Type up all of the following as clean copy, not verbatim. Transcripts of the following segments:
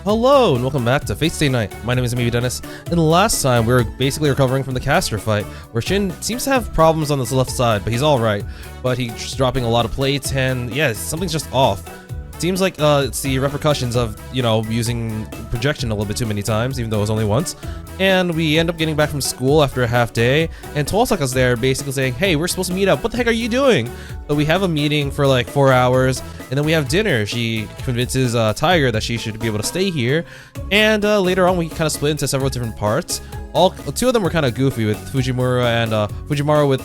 Hello and welcome back to Fate Stay Night. My name is Emiya Dennis, and last time we were basically recovering from the caster fight, where Shin seems to have problems on his left side, but he's alright. But he's just dropping a lot of plates, and yeah, something's just off. Seems like it's the repercussions of, using projection a little bit too many times, even though it was only once. And we end up getting back from school after a half day, and Tosaka's there basically saying, hey, we're supposed to meet up, what the heck are you doing? So we have a meeting for like 4 hours, and then we have dinner. She convinces Tiger that she should be able to stay here, and later on we kind of split into several different parts. Two of them were kind of goofy, with Fujimaru and Fujimaru with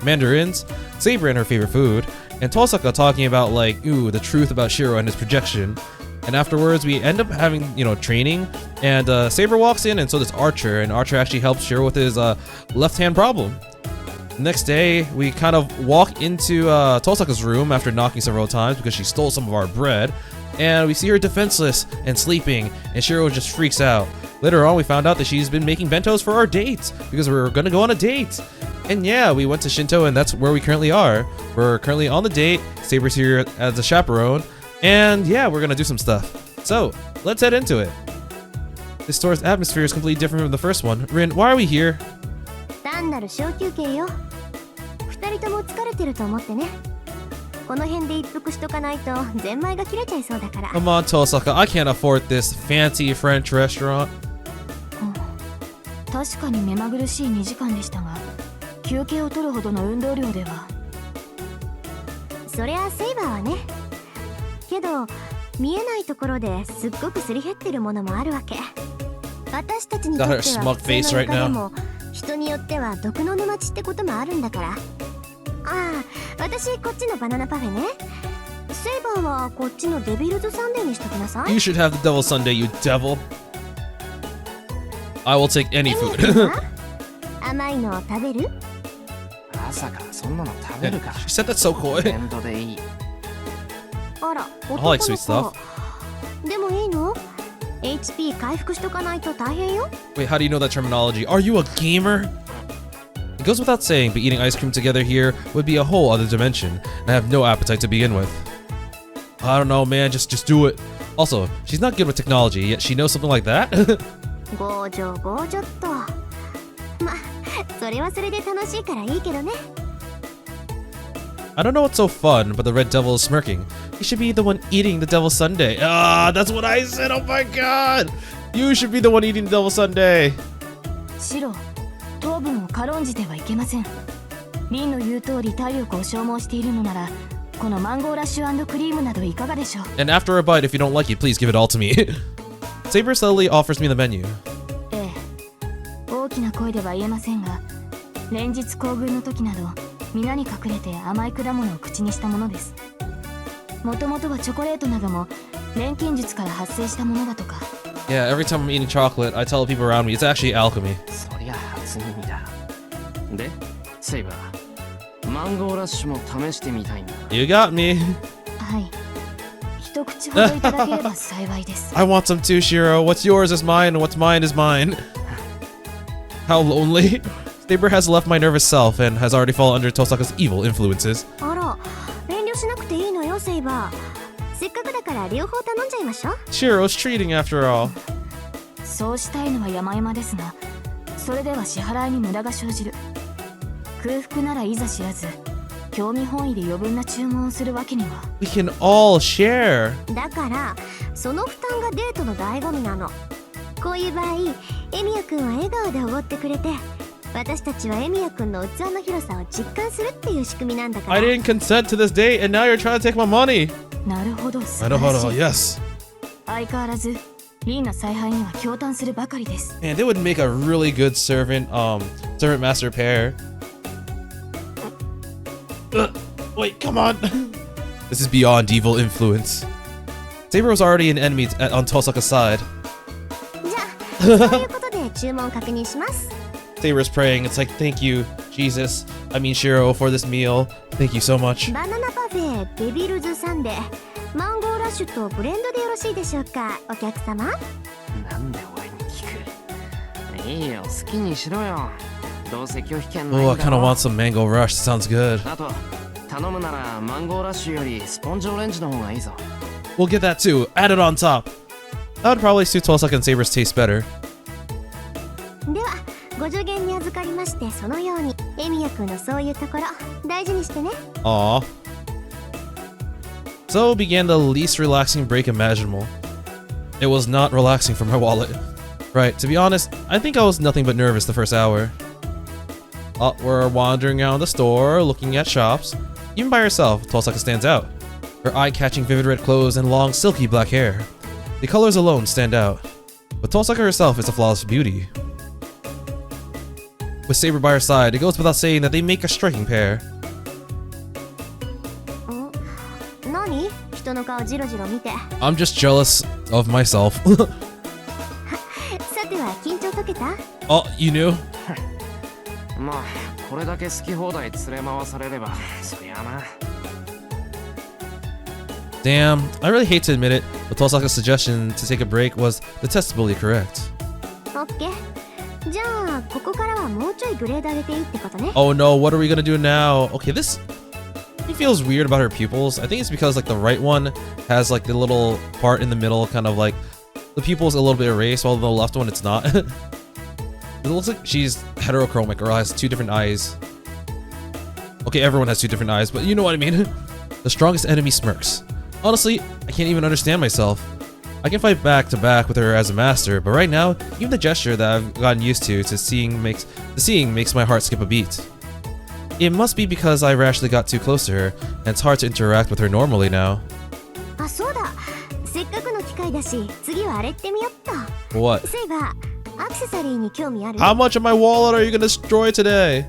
mandarins, Saber and her favorite food, and Tosaka talking about like, the truth about Shirou and his projection. And afterwards we end up having, training, and Saber walks in, and so does Archer, and Archer actually helps Shirou with his left-hand problem. Next day, we kind of walk into Tosaka's room after knocking several times because she stole some of our bread, and we see her defenseless and sleeping, and Shirou just freaks out. Later on, we found out that she's been making bentos for our date because we're gonna go on a date. And yeah, we went to Shinto, and that's where we currently are. We're currently on the date. Saber's here as a chaperone, and yeah, we're gonna do some stuff. So, let's head into it. This store's atmosphere is completely different from the first one. Rin, why are we here? Come on, Tosaka, I can't afford this fancy French restaurant. 確かに目まぐるしい2時間でしたが、休憩を取るほどの運動量では。そりゃセイバーはね。けど見えないところですっごくすり減ってるものもあるわけ。私たちにとっては普通の床でも人によっては毒の沼地ってこともあるんだから。ああ、私こっちのバナナパフェね。セイバーはこっちのデビルズサンデーにしときなさい。You should have the devil sundae, you devil. I will take any food. 甘いの食べる？朝からそんなの食べるか。She said that so coy. ブレンドでいい。あら、 I like sweet stuff. でもいいの？ HP 回復しとかないと大変よ。 Wait, how do you know that terminology? Are you a gamer? It goes without saying, but eating ice cream together here would be a whole other dimension, and I have no appetite to begin with. I don't know, man, just do it. Also, she's not good with technology, yet she knows something like that? 強情強情っと。ま、それはそれで楽しいからいいけどね。I don't know what's so fun, but the red devil is smirking. He should be the one eating the devil sundae. Ah, that's what I said. Oh my god. You should be the one eating the devil sundae. シロ、糖分を軽んじてはいけません。リンの言う通り体力を消耗しているのなら、このマンゴーラッシュ&クリームなどいかがでしょう。 And after a bite, if you don't like it, please give it all to me. Saber slowly offers me the menu. ええ、大きな声では言えませんが、連日行軍の時など皆に隠れて甘い果物を口にしたものです。もともとはチョコレートなども錬金術から発生したものだとか。Yeah, every time I'm eating chocolate, I tell people around me it's actually alchemy. そりゃ初耳だ。で、セイバー、マンゴーラッシュも試してみたいんだ。You got me. はい。一口ほどいただければ幸いです。I want some too, Shirou. What's yours is mine, and what's mine is mine. How lonely. Saber has left my nervous self and has already fallen under Tosaka's evil influences. あら、遠慮しなくていいのよ、セイバー。せっかくだから両方頼んじゃいましょう。Shirou's treating after all. そうしたいのは山々ですが、それでは支払いに無駄が生じる。空腹ならいざ知らず、興味本位で余分な注文をするわけには。We can all share. だから、その負担がデートの醍醐味なの。こういう場合、エミヤくんは笑顔でおごってくれて、私たちはエミヤくんの器の広さを実感するっていう仕組みなんだから。I didn't consent to this date, and now you're trying to take my money. なるほど、素晴なるほど、らしい。yes. 相変わらず、リンの采配には驚嘆するばかりです。Man, they would make a really good servant master pair. Wait, come on. This is beyond evil influence. Saber was already an enemy on Tosaka's side. じゃあ、そういうことで注文確認します。Saber's praying. It's like, thank you, Jesus. I mean, Shirou, for this meal. Thank you so much. バナナパフェ、デビルズサンデー、マンゴーラッシュとブレンドでよろしいでしょうか、お客様。なんで俺に聞く。いいよ、好きにしろよ。どうせ拒否権ないんだろ。 Oh, I kind of want some mango rush. Sounds good. あと、頼むならマンゴーラッシュよりスポンジオレンジの方がいいぞ。We'll get that too. Add it on top. That would probably suit Tosaka and Saber's taste better. ではご助言に預かりまして、そのようにエミヤくんのそういうところ大事にしてね。 Aww. So began the least relaxing break imaginable. It was not relaxing for my wallet. Right, to be honest, I think I was nothing but nervous the first hour. We're wandering around the store, looking at shops. Even by herself, Tosaka stands out. Her eye-catching vivid red clothes and long, silky black hair. The colors alone stand out. But Tosaka herself is a flawless beauty. With Saber by her side, it goes without saying that they make a striking pair. 何？人の顔ジロジロ見て。 I'm just jealous of myself. さては緊張解けた？ Oh, you knew? まあこれだけ好き放題連れ回されればそりゃな。 Damn, I really hate to admit it, but Tosaka's suggestion to take a break was detestably correct. オッケー。じゃあここからはもうちょいグレード上げていいってことね。 Oh no, what are we gonna do now? Okay, this... He feels weird about her pupils. I think it's because like the right one has like the little part in the middle, kind of like the pupil's a little bit erased, while the left one it's not. It looks like she's heterochromic or has two different eyes. Okay, everyone has two different eyes, but you know what I mean. The strongest enemy smirks. Honestly, I can't even understand myself. I can fight back to back with her as a master, but right now, even the gesture that I've gotten used to seeing makes my heart skip a beat. It must be because I rashly got too close to her, and it's hard to interact with her normally now. あ、そうだ。せっかくの機会だし、次はあれってみよっと。 What? そういえば、アクセサリーに興味ある？ How much of my wallet are you gonna destroy today?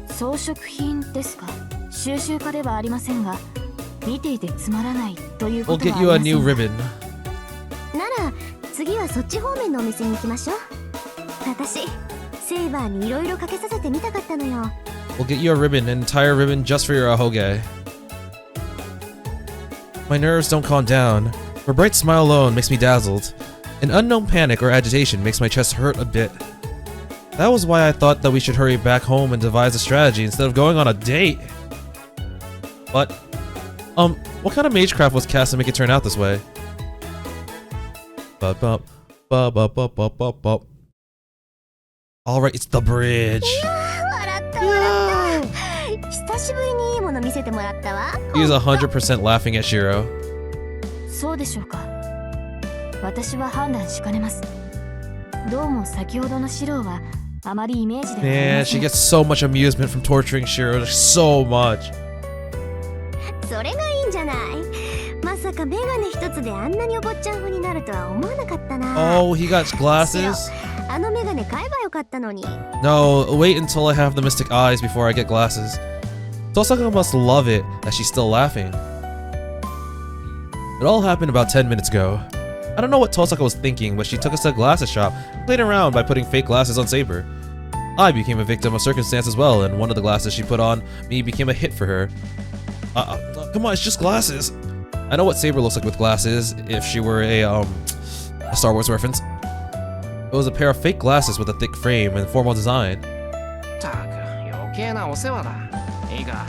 装飾品ですか。収集家ではありませんが、見ていてつまらないというこ We'll とは get あり you ま a せん new が。 ribbon. なら次はそっち方面のお店に行きましょう。私セイバーにいろいろかけさせてみたかったのよ。 We'll get you a ribbon, an entire ribbon just for your ahoge. My nerves don't calm down. Her bright smile alone makes me dazzled. An unknown panic or agitation makes my chest hurt a bit. That was why I thought that we should hurry back home and devise a strategy instead of going on a date. But, what kind of magecraft was cast to make it turn out this way? Alright, it's the bridge. 笑った笑った。久しぶりにいいもの見せてもらったわ。 He's 100% laughing at Shirou. そうでしょうか。私は判断しかねます。どうも先ほどのシローはあまりイメージではあり Man, ませ she ん。 gets so much amusement from torturing Shirou. So much. それがいいんじゃない。まさかメガネ一つであんなにお坊ちゃん風になるとは思わなかったな。 Oh, he got glasses? あのメガネ買えばよかったのに。 No, wait until I have the mystic eyes before I get glasses. Tosaka must love it that she's still laughing. It all happened about 10 minutes ago. I don't know what Tosaka was thinking, but she took us to a glasses shop and played around by putting fake glasses on Saber. I became a victim of circumstance as well, and one of the glasses she put on me became a hit for her. Come on, it's just glasses. I know what Saber looks like with glasses, if she were a Star Wars reference. It was a pair of fake glasses with a thick frame and formal design. たく余計なお世話だ。いいか、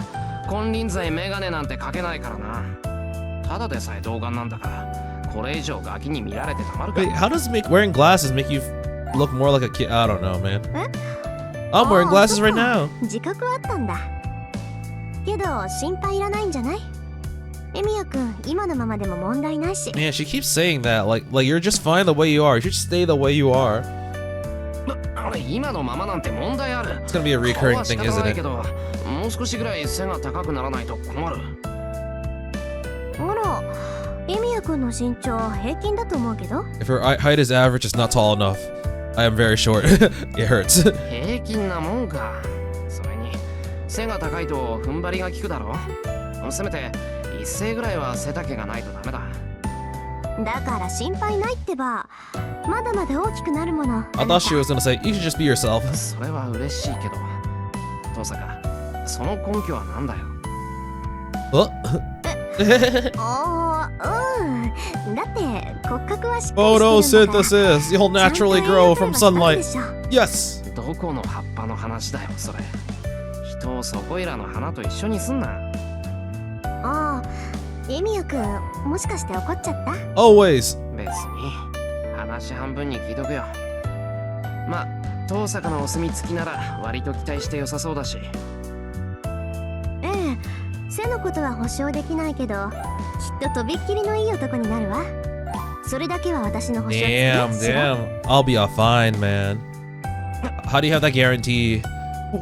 金輪際メガネなんてかけないからな。ただでさえ童顔なんだから、これ以上ガキに見られてたまるか。 Wait, how does wearing glasses make you look more like a kid? I don't know, man. え？ I'm wearing glasses あー right now. 自覚はあったんだ。けど心配いらないんじゃない？エミヤくん、今のままでも問題ないし。 Man, she keeps saying that like you're just fine the way you are. You should stay the way you are. 今のままなんて問題ある。 It's gonna be a recurring 顔は仕 thing, 方 isn't ないけ it? ど、もう少しぐらい背が高くならないと困る。あら、エミヤくんの身長平均だと思うけど。 If her height is average, it's not tall enough. I am very short. It hurts. 平均なもんか。それに背が高いと踏ん張りが効くだろ。せめて一斉ぐらいは背丈がないとダメだ。だから心配ないってば。まだまだ大きくなるもの。 I thought she was gonna say, you should just be yourself. それは嬉しいけど、登坂、その根拠はなんだよ。ああ、うん。だって骨格はしっかりしてるんだから。 Photosynthesis. You'll naturally grow from sunlight. Yes. どこの葉っぱの話だよ、それ。人をそこいらの花と一緒にすんな。ああ、エミヤくん、もしかして怒っちゃった？ Always. 別に。話半分に聞いとくよ。まあ遠坂のお墨付きなら割と期待して良さそうだし。ええ、背のことは保証できないけど、きっととびっきりのいい男になるわ。それだけは私の保証ですね。 Damn. I'll be fine, man. How do you have that guarantee?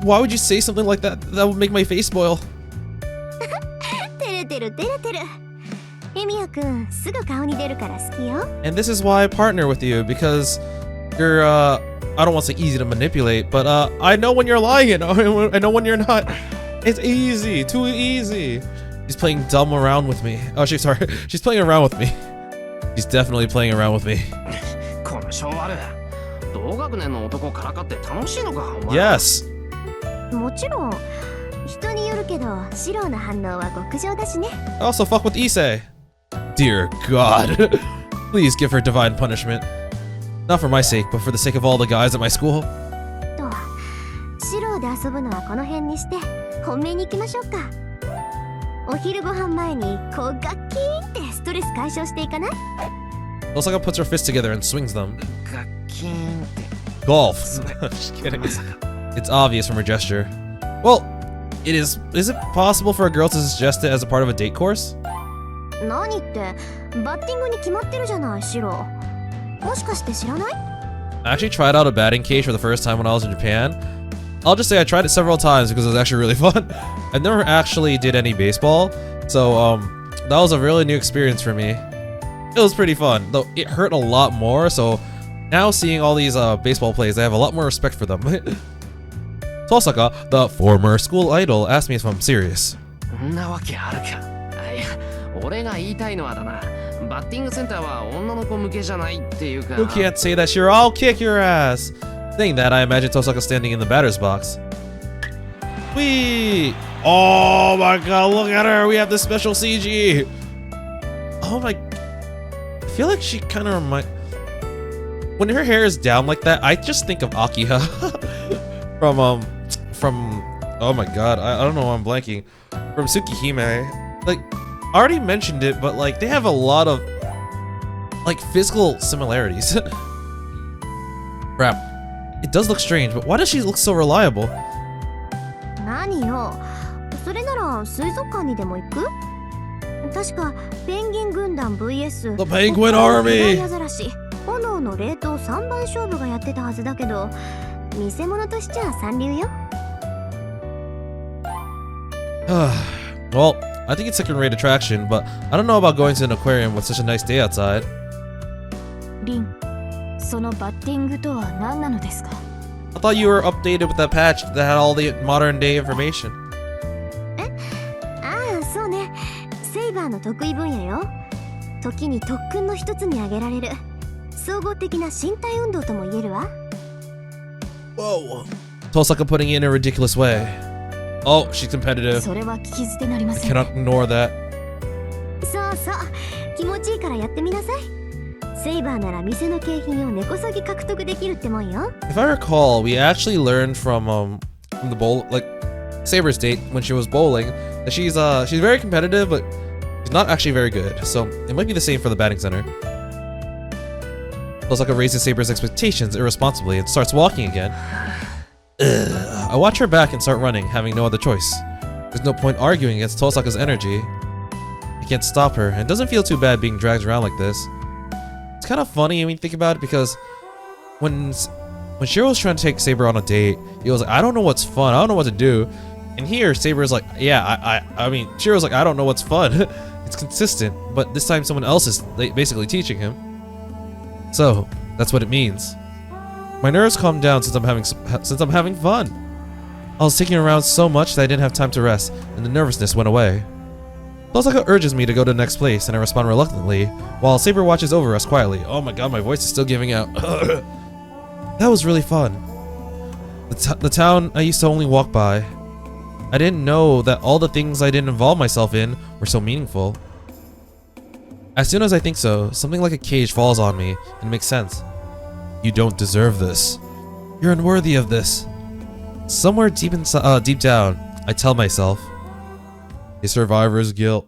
Why would you say something like that? That would make my face spoil. 照れてる照れてる。エミヤくん、すぐ顔に出るから好きよ。 And this is why I partner with you, because you're, I don't want to say easy to manipulate, but I know when you're lying and I know when you're not. It's easy, too easy. She's playing dumb around with me. Oh, she's playing around with me. She's definitely playing around with me. この性悪。同学年の男からかって楽しいのかお前。 Yes. もちろん、人によるけど、シローの反応は極上だしね。 I also fuck with Issei. Dear God. Please give her divine punishment. Not for my sake, but for the sake of all the guys at my school. と、シローで遊ぶのはこの辺にして、本命に行きましょうか。お昼ご飯前にこうガッキーンってストレス解消していかない？ Osaka puts her fists together and swings them. ガッキーンって。 Golf. それ Just kidding. まさか。 It's obvious from her gesture. Well, it is. Is it possible for a girl to suggest it as a part of a date course? 何ってバッティングに決まってるじゃないシロー。もしかして知らない？ I actually tried out a batting cage for the first time when I was in Japan. I'll just say I tried it several times because it was actually really fun. I never actually did any baseball, so that was a really new experience for me. It was pretty fun, though it hurt a lot more, so now seeing all these baseball plays, I have a lot more respect for them. Tosaka, the former school idol, asked me if I'm serious. そんなわけあるか。いや、俺が言いたいのはだな。バッティングセンターは女の子向けじゃないっていうか。 You can't say that, Shirou. I'll kick your ass. Saying that, I imagine Tosaka standing in the batter's box. Whee! Oh my god, look at her! We have this special CG! Oh my... I feel like she kind of when her hair is down like that, I just think of Akiha. from... Oh my god, I don't know why I'm blanking. From Tsukihime. Like, I already mentioned it, but like, they have a lot of... like, physical similarities. Crap. It does look strange, but why does she look so reliable? 何よ。それなら水族館にでも行く？確かペンギン軍団 vs The Penguin Army! アザラシ、炎の冷凍3番勝負がやってたはずだけど、見せ物としちゃ三流よ。Well, I think it's second-rate attraction, but I don't know about going to an aquarium with such a nice day outside. リン、そのバッティングとは何なのですか？ I thought you were updated with that patch that had all the modern-day information. ああ、そうね。セイバーの得意分野よ。時に特訓の一つに挙げられる総合的な身体運動とも言えるわ。 Whoa. Tosaka putting it in a ridiculous way. Oh, she's competitive. それは聞き捨てなりま I せん。 cannot ignore that. そうそう、気持ちいいからやってみなさい。セイバーなら店の景品を根こそぎ獲得できるってもんよ。 If I recall, we actually learned from the bowl, like Saber's date when she was bowling, that she's very competitive, but she's not actually very good. So it might be the same for the batting center. Tosaka raises Saber's expectations irresponsibly and starts walking again. Ugh. I watch her back and start running, having no other choice. There's no point arguing against Tosaka's energy. I can't stop her, and it doesn't feel too bad being dragged around like this. It's kind of funny when you think about it, because when Shirou was trying to take Saber on a date, he was like, I don't know what's fun, I don't know what to do. And here, Saber's like, yeah, I mean, Shirou's like, I don't know what's fun. It's consistent, but this time someone else is basically teaching him. So, that's what it means. My nerves calmed down since I'm having fun. I was taking around so much that I didn't have time to rest, and the nervousness went away. Tosaka urges me to go to the next place, and I respond reluctantly, while Saber watches over us quietly. Oh my god, my voice is still giving out. That was really fun. The town I used to only walk by. I didn't know that all the things I didn't involve myself in were so meaningful. As soon as I think so, something like a cage falls on me, and it makes sense. You don't deserve this. You're unworthy of this. Somewhere deep down, I tell myself, a survivor's guilt.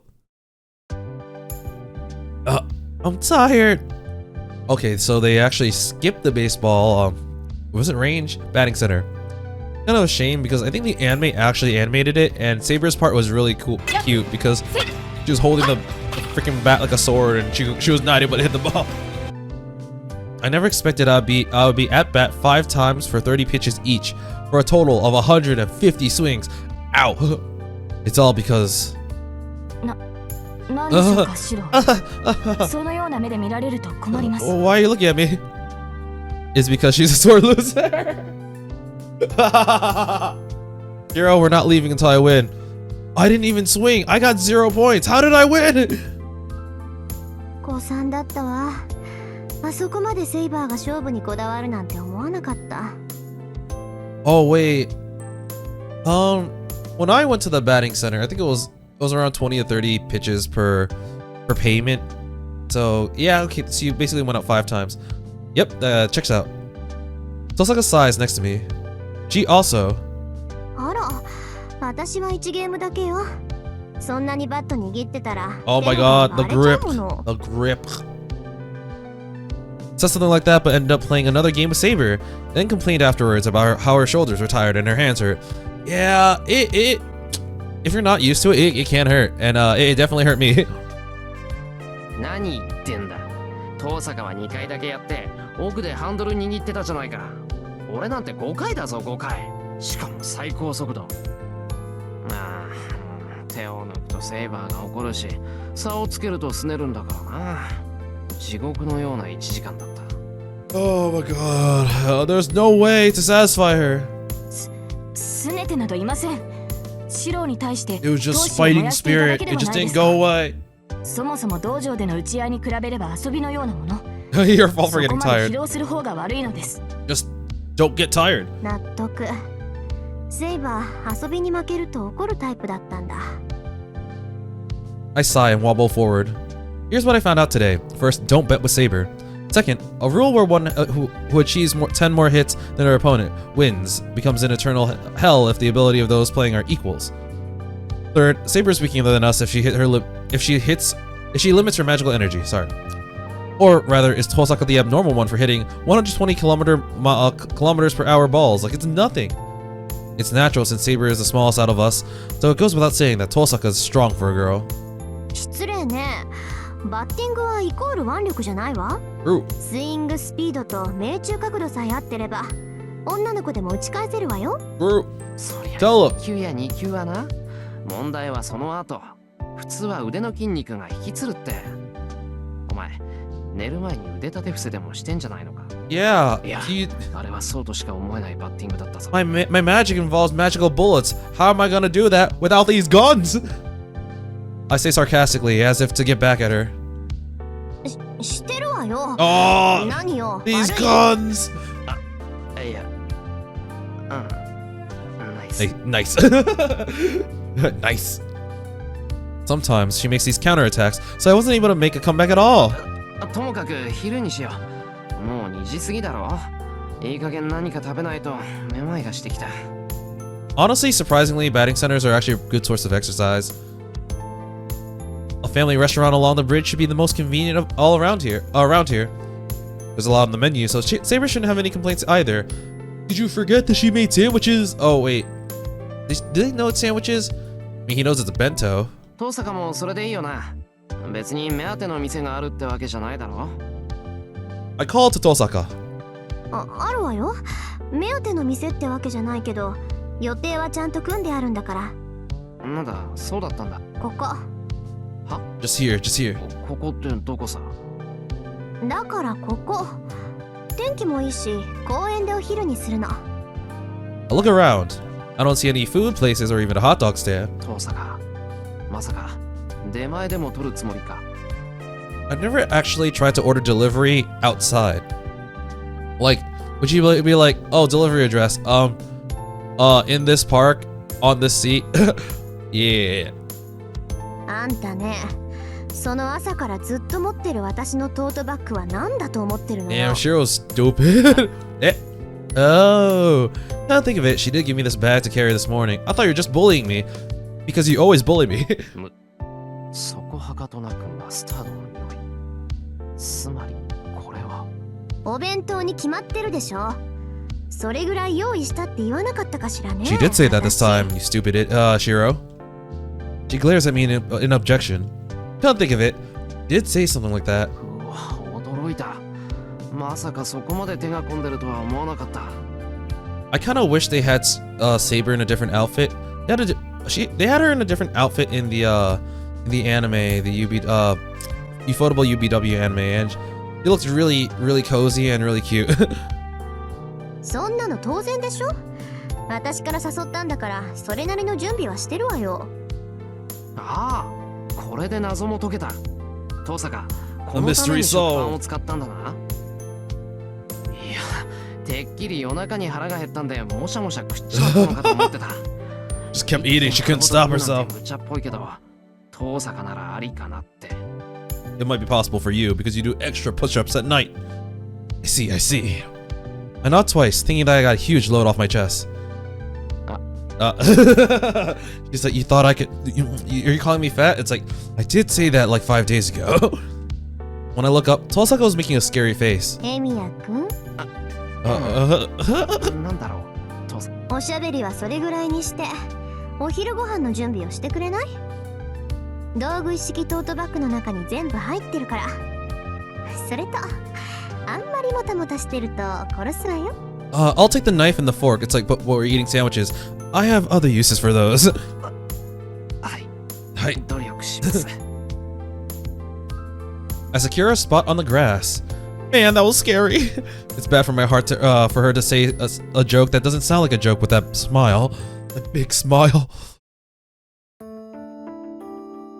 I'm tired. Okay, so they actually skipped the baseball, was it range? Batting center. Kind of a shame because I think the anime actually animated it, and Saber's part was really cute because she was holding the freaking bat like a sword, and she was not able to hit the ball. I never expected I would be at bat 5 times for 30 pitches each, for a total of 150 swings. Ow! It's all because. 何でしょうか、シロー。そのような目で見られると困ります。 Why are you looking at me? It's because she's a sore loser. Shirou, we're not leaving until I win. I didn't even swing. I got 0 points. How did I win? 誤算だったわ。あそこまでセイバーが勝負にこだわるなんて思わなかった。Oh wait. When I went to the batting center, I think it was around 20 to 30 pitches per payment. So yeah, okay. So you basically went up 5 times. Yep, checks out. Tosaka's size next to me. She also. あら、私は1ゲームだけよ。そんなにバット握ってたら。Oh my god, the grip. The grip. Said something like that, but ended up playing another game with Saber. Then complained afterwards about how her shoulders were tired and her hands hurt. Yeah, if you're not used to it, it can hurt, and it definitely hurt me. 何言ってんだ。遠坂は2回だけやって奥でハンドル握ってたじゃないか。俺なんて5回だぞ、5回。しかも最高速度。ああ、手を抜くとセイバーが怒るし、差をつけるとすねるんだからな。地獄のような1時間だった。Oh my god, there's no way to satisfy her. すねてなどいません。シローに対して。It was just fighting spirit. It just didn't go away. そもそも道場での打ち合いに比べれば遊びのようなもの。Your fault for getting そこまで tired. 疲労する方が悪いのです。Just don't get tired. 納得。セイバー遊びに負けると怒るタイプだったんだ。I sigh and wobble forward. Here's what I found out today. First, don't bet with Saber. Second, a rule where one who achieves 10 more hits than her opponent wins becomes an eternal hell if the ability of those playing are equals. Third, Saber is weaker than us if she limits her magical energy. Sorry. Or rather, is Tosaka the abnormal one for hitting 120 kilometers per hour balls like it's nothing? It's natural since Saber is the smallest out of us, so it goes without saying that Tosaka is strong for a girl. 失礼ね。バッティングはイコール腕力じゃないわ。True. スイングスピードと命中角度さえ合ってれば女の子でも打ち返せるわよ。True. そりゃ Tell 1球や2球はな。問題はその後。普通は腕の筋肉が引きつるって。お前、寝る前に腕立て伏せでもしてんじゃないのか。Yeah. いや、あれはそうとしか思えないバッティングだったぞ。My magic involves magical bullets. How am I gonna do that without these guns? I say sarcastically, as if to get back at her. してるわよ。Oh, 何よ。 these guns! いや、ナイス。Hey, nice. Nice. Sometimes she makes these counterattacks, so I wasn't able to make a comeback at all. ともかく昼にしよう。もう2時過ぎだろ。いい加減何か食べないとめまいがしてきた。Honestly, surprisingly, batting centers are actually a good source of exercise. A family restaurant along the bridge should be the most convenient of all around here. There's a lot on the menu, so Saber shouldn't have any complaints either. Did you forget that she made sandwiches? Oh wait, did they know it's sandwiches? I mean, he knows it's a bento. 遠坂もそれでいいよな。別に目当ての店があるってわけじゃないだろ。I called to Tosaka. あるわよ。目当ての店ってわけじゃないけど、予定はちゃんと組んであるんだから。なんだ、そうだったんだ。ここ。は？ Just here, just here. ここってどこさ？だからここ。天気もいいし、公園でお昼にするの。I look around. I don't see any food places or even a hot dog stand. 遠坂、まさか出前でも取るつもりか。I've never actually tried to order delivery outside. Like, would you be like, oh, delivery address, in this park, on this seat? Yeah. あんたね、その朝からずっと持ってる私のトートバッグは何だと思ってるのよ。 Damn, Shiro's stupid. Oh, now I think of it, she did give me this bag to carry this morning. I thought you were just bullying me, because you always bully me. そこはかとなくマスタードの匂い。つまりこれは。お弁当に決まってるでしょ。それぐらい用意したって言わなかったかしらね。 She did say that this time, you stupid Shirou. She glares at me in objection. Can't think of it. Did say something like that. うわ、驚いた。まさかそこまで手が込んでるとは思わなかった。I kind of wish they had Saber in a different outfit. They had her in a different outfit in the anime, the Ufotable UBW anime, and she looked really, really cozy and really cute. そんなの当然でしょ。私から誘ったんだからそれなりの準備はしてるわよ。ああ、これで謎も解けた。遠坂、こ A のため mystery に食パン soul. を使ったんだな。いや、てっきり夜中に腹が減ったんでもしゃもしゃ食っちまったのかと思ってた。Just kept eating. She couldn't stop herself. 無茶っぽいけど、遠坂ならありかなって。It might be possible for you because you do extra push-ups at night. I see. I nodded twice, thinking that I got a huge load off my chest. She's like, you thought I could... Are you calling me fat? It's like, I did say that like 5 days ago. When I look up, Tosaka was making a scary face. エミヤくん、なんだろう、遠坂。おしゃべりはそれぐらいにしてお昼ご飯の準備をしてくれない？道具一式トートバッグの中に全部入ってるから。それとあんまりもたもたしてると殺すわよ。I'll take the knife and the fork. It's like, but we're eating sandwiches. I have other uses for those. はい。はい。努力します。I secure a spot on the grass. Man, that was scary. It's bad for my heart to, for her to say a joke that doesn't sound like a joke with that smile. That big smile.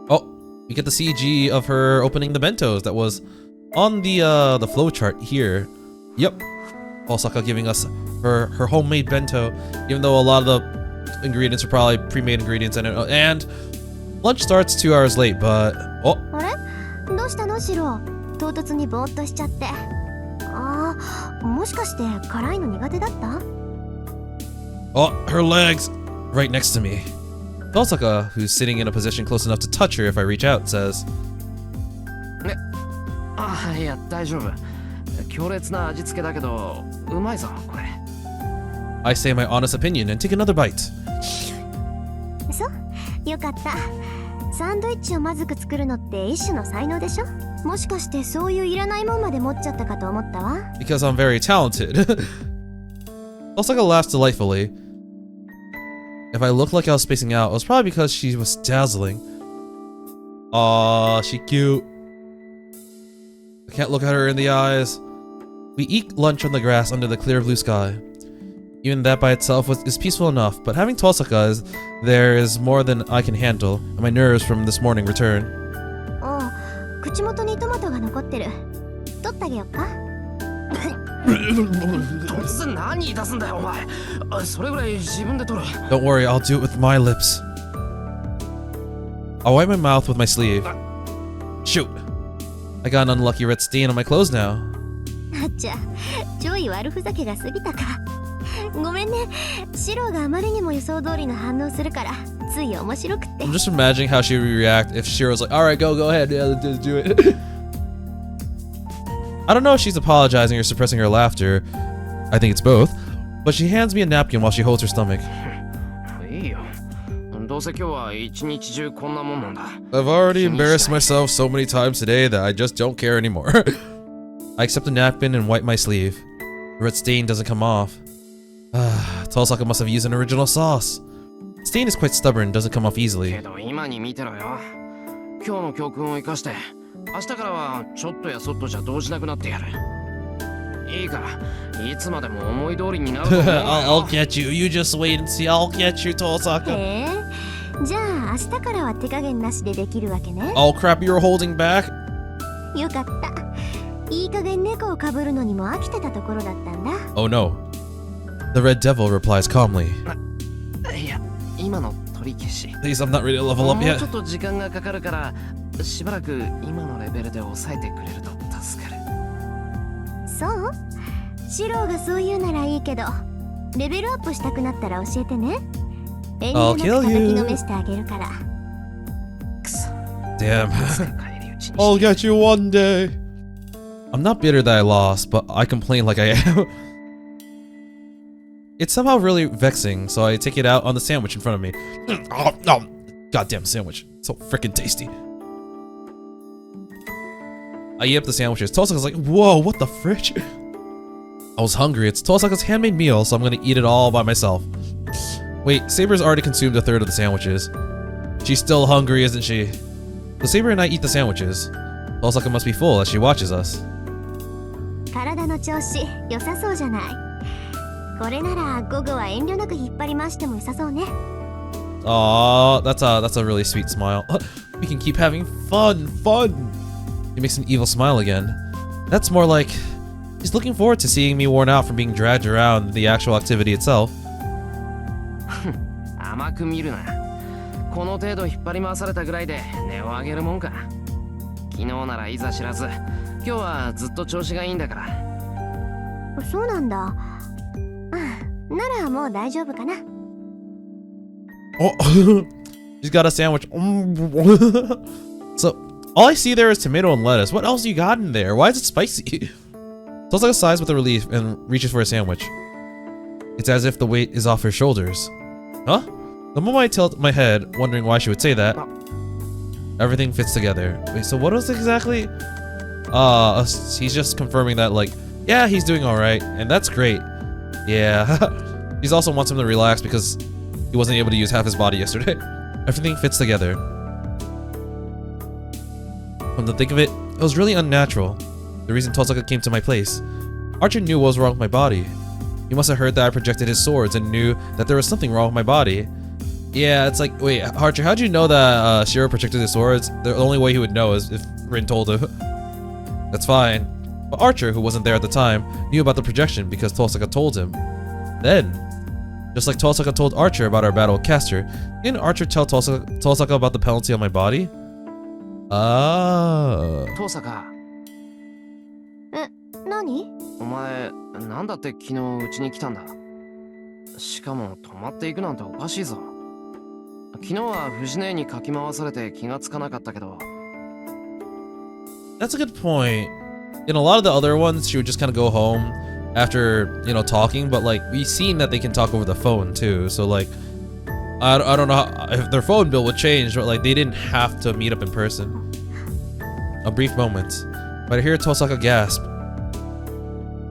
Oh, we get the CG of her opening the bentos that was on the flowchart here. Yep. Osaka giving us her homemade bento, even though a lot of the ingredients are probably pre-made ingredients and lunch starts 2 hours late, but あれ？どうしたのシロ？唐突にぼーっとしちゃって。ああ、もしかして辛いの苦手だった？ her legs right next to me. Osaka, who's sitting in a position close enough to touch her if I reach out, says, あ、いや、大丈夫。強烈な味付けだけど、うまいぞ、これ。I say my honest opinion and take another bite. そう？よかった。サンドイッチをまずく作るのって一種の才能でしょ？もしかしてそういういらないもんまで持っちゃったかと思ったわ。Because I'm very talented. Osaka laughs delightfully. If I looked like I was spacing out, it was probably because she was dazzling. Aw, she cute. I can't look at her in the eyes. We eat lunch on the grass under the clear blue sky. Even that by itself is peaceful enough, but having Tosaka there is more than I can handle, and my nerves from this morning return. おう、口元にトマトが残ってる。取ってあげよっか。突然何言い出すんだよ、お前。それぐらい自分で取る。Don't worry, I'll do it with my lips. I'll wipe my mouth with my sleeve. Shoot! I got an unlucky red stain on my clothes now. あっちゃ、ちょい悪ふざけが過ぎたか。ごめんね。シロがあまりにも予想通りの反応するから、つい面白くって。I'm just imagining how she would react if Shiro's like, alright, go ahead, yeah, let's do it. I don't know if she's apologizing or suppressing her laughter. I think it's both. But she hands me a napkin while she holds her stomach. いいよ。どうせ今日は一日中こんなもんなんだ。I've already embarrassed myself so many times today that I just don't care anymore. I accept the napkin and wipe my sleeve. The red stain doesn't come off. Tosaka must have used an original sauce. The stain is quite stubborn and doesn't come off easily. けど今に見てろよ。今日の教訓を生かして、明日からはちょっとやそっとじゃ動じなくなってやる。いいから、いつまでも思い通りになると思うなよ。I'll get you. You just wait and see. I'll get you, Tosaka. へえ、じゃあ明日からは手加減なしでできるわけね。Oh crap, you're holding back? よかった。いい加減猫をかぶるのにも飽きてたところだったんだ。Oh no. The red devil replies calmly. いや、今の取り消し。 Please, I'm not ready to level も up うち yet. ょっと時間がかかるから、しばらく今のレベルで抑えてくれると助かる。そう？シロがそう言うならいいけど、レベルアップしたくなったら教えてね。遠慮なく叩きのめしてあげるから。くそ。 Damn. 帰り討ちにして I'll get you one day. I'm not bitter that I lost, but I complain like I am. It's somehow really vexing, so I take it out on the sandwich in front of me. Oh, no. Goddamn sandwich. So freaking tasty. I eat up the sandwiches. Tosaka's like, whoa, what the fridge? I was hungry. It's Tosaka's handmade meal, so I'm gonna eat it all by myself. Wait, Saber's already consumed a third of the sandwiches. She's still hungry, isn't she? So Saber and I eat the sandwiches. Tosaka must be full as she watches us. 体の調子良さそうじゃない。これなら午後は遠慮なく引っ張り回しても良さそうね。Aww, that's a really sweet smile. We can keep having fun. He makes an evil smile again. That's more like he's looking forward to seeing me worn out from being dragged around the actual activity itself. 甘く見るな。この程度引っ張り回されたぐらいで値を上げるもんか。昨日ならいざ知らず、今日はずっと調子がいいんだから。そうなんだ。ならもう大丈夫かな。Oh, he's got a sandwich. So, all I see there is tomato and lettuce. What else you got in there? Why is it spicy? Tosaka sighs with a relief and reaches for a sandwich. It's as if the weight is off her shoulders. Huh? The moment I tilt my head, wondering why she would say that, everything fits together. Wait, so what was exactly? He's just confirming that, like, yeah, he's doing alright, and that's great. Yeah. He also wants him to relax because he wasn't able to use half his body yesterday. Everything fits together. Come to think of it, it was really unnatural. The reason Tosaka came to my place. Archer knew what was wrong with my body. He must have heard that I projected his swords and knew that there was something wrong with my body. Yeah, it's like, wait, Archer, how'd you know that Shirou projected his swords? The only way he would know is if Rin told him. That's fine. But Archer, who wasn't there at the time, knew about the projection because Tosaka told him. Then, just like Tosaka told Archer about our battle with Caster, didn't Archer tell Tosaka about the penalty on my body? Ah. ト坂。何？お前、なんだって昨日うちに来たんだ。しかも泊まっていくなんておかしいぞ。昨日は藤姉にかき回されて気がつかなかったけど。That's a good point. In a lot of the other ones, she would just kind of go home after, you know, talking, but like we've seen that they can talk over the phone too. So like, I don't know if their phone bill would change, but like they didn't have to meet up in person. A brief moment, but I hear Tosaka gasp.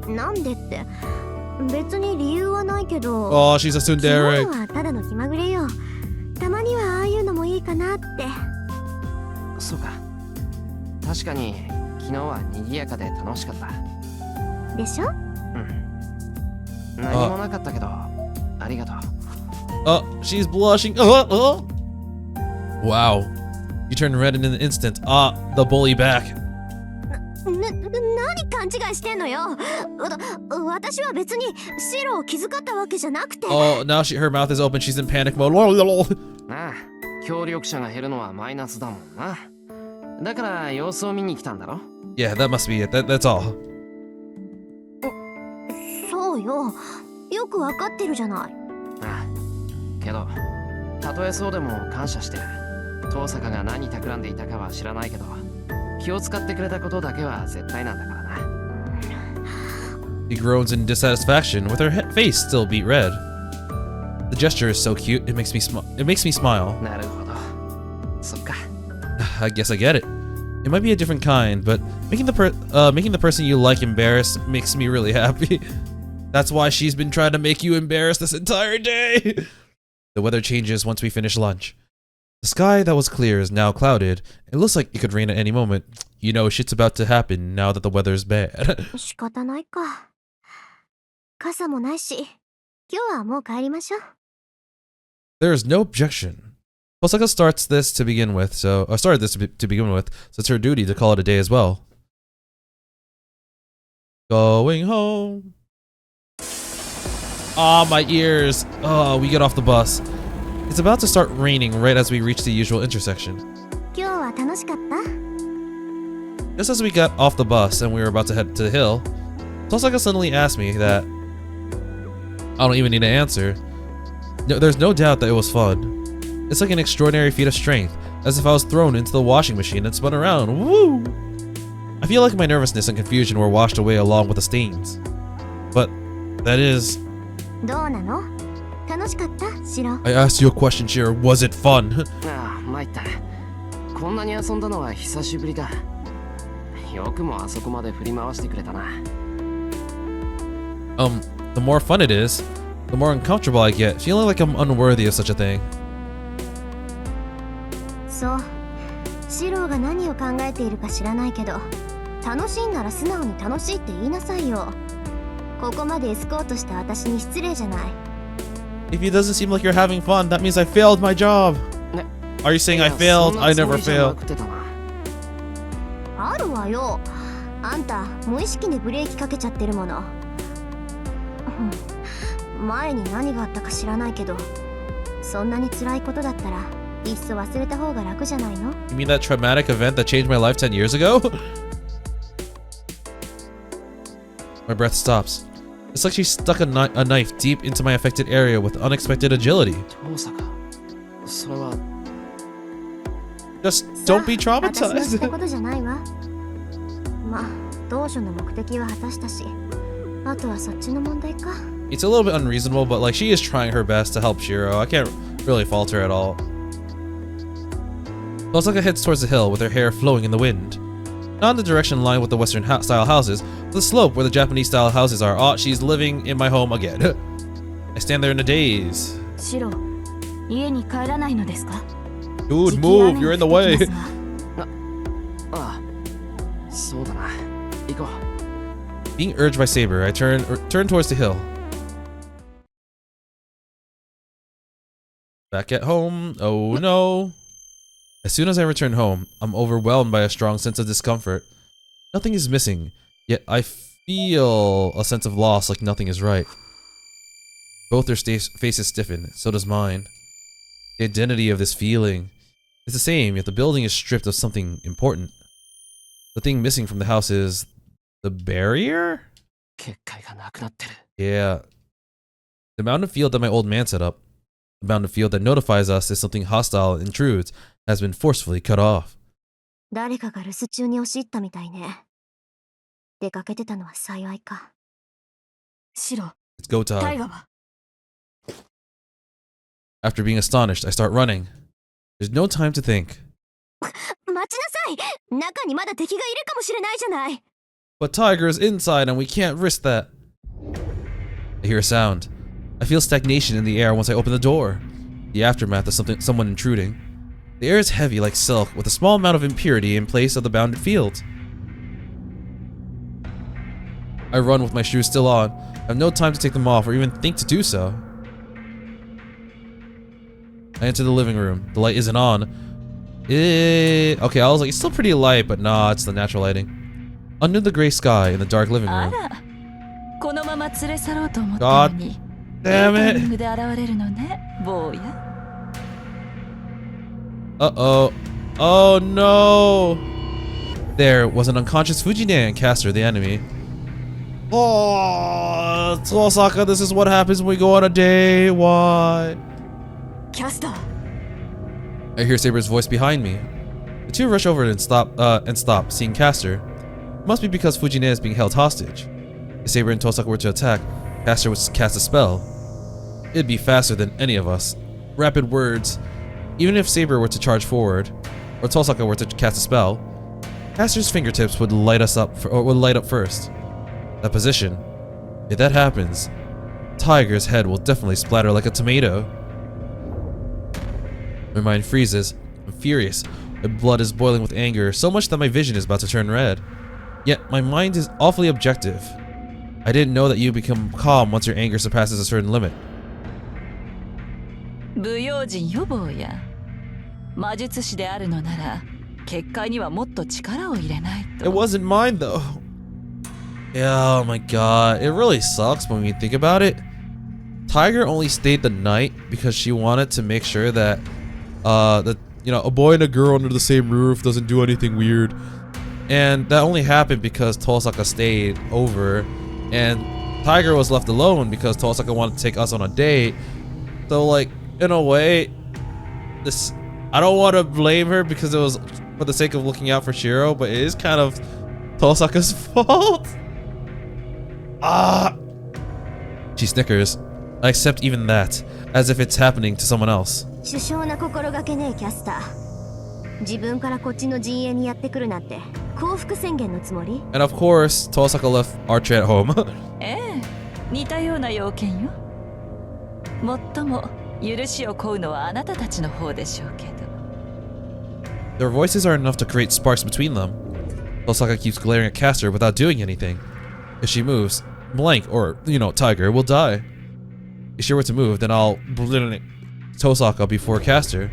なんでって別に理由はないけど。Oh, she's a tsundere. 昨日はただの気まぐれよ。たまにはああいうのもいいかなって。そうか。確かに昨日は賑やかで楽しかった。でしょ？うん。何もなかったけど、ありがとう。She's blushing. Wow. You turned red in an instant. The bully back. 何勘違いしてんのよ。私は別にシロを気遣ったわけじゃなくて。Oh, now her mouth is open. She's in panic mode. なあ、協力者が減るのはマイナスだもんな。だから様子を見に来たんだろ。Yeah, that must be it. That's all. そうよ。よくわかってるじゃない。ああ、けど、たとえそうでも感謝してる。遠坂が何企んでいたかは知らないけど、気を使ってくれたことだけは絶対なんだからな。He groans in dissatisfaction, with her face still beet red. The gesture is so cute, it makes me smile. なるほど。そっか。I guess I get it. It might be a different kind, but making the person you like embarrassed makes me really happy. That's why she's been trying to make you embarrassed this entire day. The weather changes once we finish lunch. The sky that was clear is now clouded. It looks like it could rain at any moment. You know shit's about to happen now that the weather's bad. 仕方ないか。傘もないし、今日はもう帰りましょう。There is no objection. Tosaka started this to begin with, so it's her duty to call it a day as well. Going home. Ah, my ears. Oh, we get off the bus. It's about to start raining right as we reach the usual intersection. 今日は楽しかった？ Just as we got off the bus and we were about to head to the hill, Tosaka suddenly asked me that. I don't even need to answer. No, there's no doubt that it was fun. It's like an extraordinary feat of strength, as if I was thrown into the washing machine and spun around. Woo! I feel like my nervousness and confusion were washed away along with the stains. But that is... どうなの？楽しかった？シロ。 I asked you a question, Shiro. Was it fun? ああ、参った。こんなに遊んだのは久しぶりだ。よくもあそこまで振り回してくれたな。The more fun it is, the more uncomfortable I get, feeling like I'm unworthy of such a thing. そう。シロが何を考えているか知らないけど、楽しいんなら素直に楽しいって言いなさいよ。ここまでエスコートした私に失礼じゃない。If it doesn't seem like you're having fun, that means I failed my job. Are you saying I failed? I never failed. あるわよ。あんた無意識でブレーキかけちゃってるもの。前に何があったか知らないけど、そんなに辛いことだったらいっそ忘れた方が楽じゃないの？ You mean that traumatic event that changed my life 10 years ago? My breath stops. It's like she stuck a knife deep into my affected area with unexpected agility. 遠坂、それは Just don't be 私のし traumatized. たことじゃないわ。まあ、当初の目的は果たしたし、あとはそっちの問題か。It's a little bit unreasonable, but like she is trying her best to help Shiro. I can't really fault her at all. Tosaka heads towards the hill with her hair flowing in the wind. Not in the direction in line with the Western style houses, but the slope where the Japanese style houses are. Oh, she's living in my home again. I stand there in a daze. シロ、家に帰らないのですか？ Dude, move! You're in the way. ああ、そうだな。行こう。 Being urged by Saber, I turn towards the hill. Back at home. Oh no. As soon as I return home, I'm overwhelmed by a strong sense of discomfort. Nothing is missing, yet I feel a sense of loss, like nothing is right. Both their faces stiffen, so does mine. The identity of this feeling is the same, yet the building is stripped of something important. The thing missing from the house is the barrier? 結界がなくなってる。 Yeah. The mountain field that my old man set up, the mountain field that notifies us if something hostile intrudes, has been forcefully cut off. 誰かが留守中に押し入ったみたいね。出かけてたのは幸いか。シロ、 Let's go, タイ Todd. ガは？ After being astonished, I start running. There's no time to think. 待ちなさい。中にまだ敵がいるかもしれないじゃない。 But Tiger is inside and we can't risk that. I hear a sound. I feel stagnation in the air once I open the door. The aftermath of someone intruding. The air is heavy like silk with a small amount of impurity in place of the bounded field. I run with my shoes still on. I have no time to take them off or even think to do so. I enter the living room. The light isn't on. Okay, I was like, it's still pretty light, but nah, it's the natural lighting. Under the gray sky in the dark living あ room. ら、このまま連れ去ろうと思ったのに。 Damn タイミン it! グで現れるのね、坊や。Uh-oh. Oh no! There was an unconscious Fujine and Caster, the enemy. Oh, Tosaka, this is what happens when we go on a date. Why? キャスター。 I hear Saber's voice behind me. The two rush over and stop, seeing Caster. It must be because Fujine is being held hostage. If Saber and Tosaka were to attack, Caster would cast a spell. It'd be faster than any of us. Rapid words. Even if Saber were to charge forward, or Tosaka were to cast a spell, Caster's fingertips would light up first. That position. If that happens, Tiger's head will definitely splatter like a tomato. My mind freezes. I'm furious. My blood is boiling with anger, so much that my vision is about to turn red. Yet my mind is awfully objective. I didn't know that you become calm once your anger surpasses a certain limit. 不用心よ坊や。魔術師であるのなら、結界にはもっと力を入れないと。 It wasn't mine though. Yeah, oh my god. It really sucks when we think about it. Tiger only stayed the night because she wanted to make sure that a boy and a girl under the same roof doesn't do anything weird. And that only happened because Tosaka stayed over and Tiger was left alone because Tosaka wanted to take us on a date. So like, in a way, I don't want to blame her because it was for the sake of looking out for Shiro, but it is kind of Tosaka's fault. Ah. She snickers. I accept even that, as if it's happening to someone else. 首相な心がけねえキャスター。自分からこっちの陣営にやってくるなんて降伏宣言のつもり？ And of course, Tosaka left Archer at home. ええ、似たような要件よ。もっとも許しを請うのはあなたたちの方でしょうけど。Their voices are enough to create sparks between them. Tosaka keeps glaring at Caster without doing anything. If she moves, Blank, or, Tiger, will die. If she were to move, then I'll Tosaka before Caster.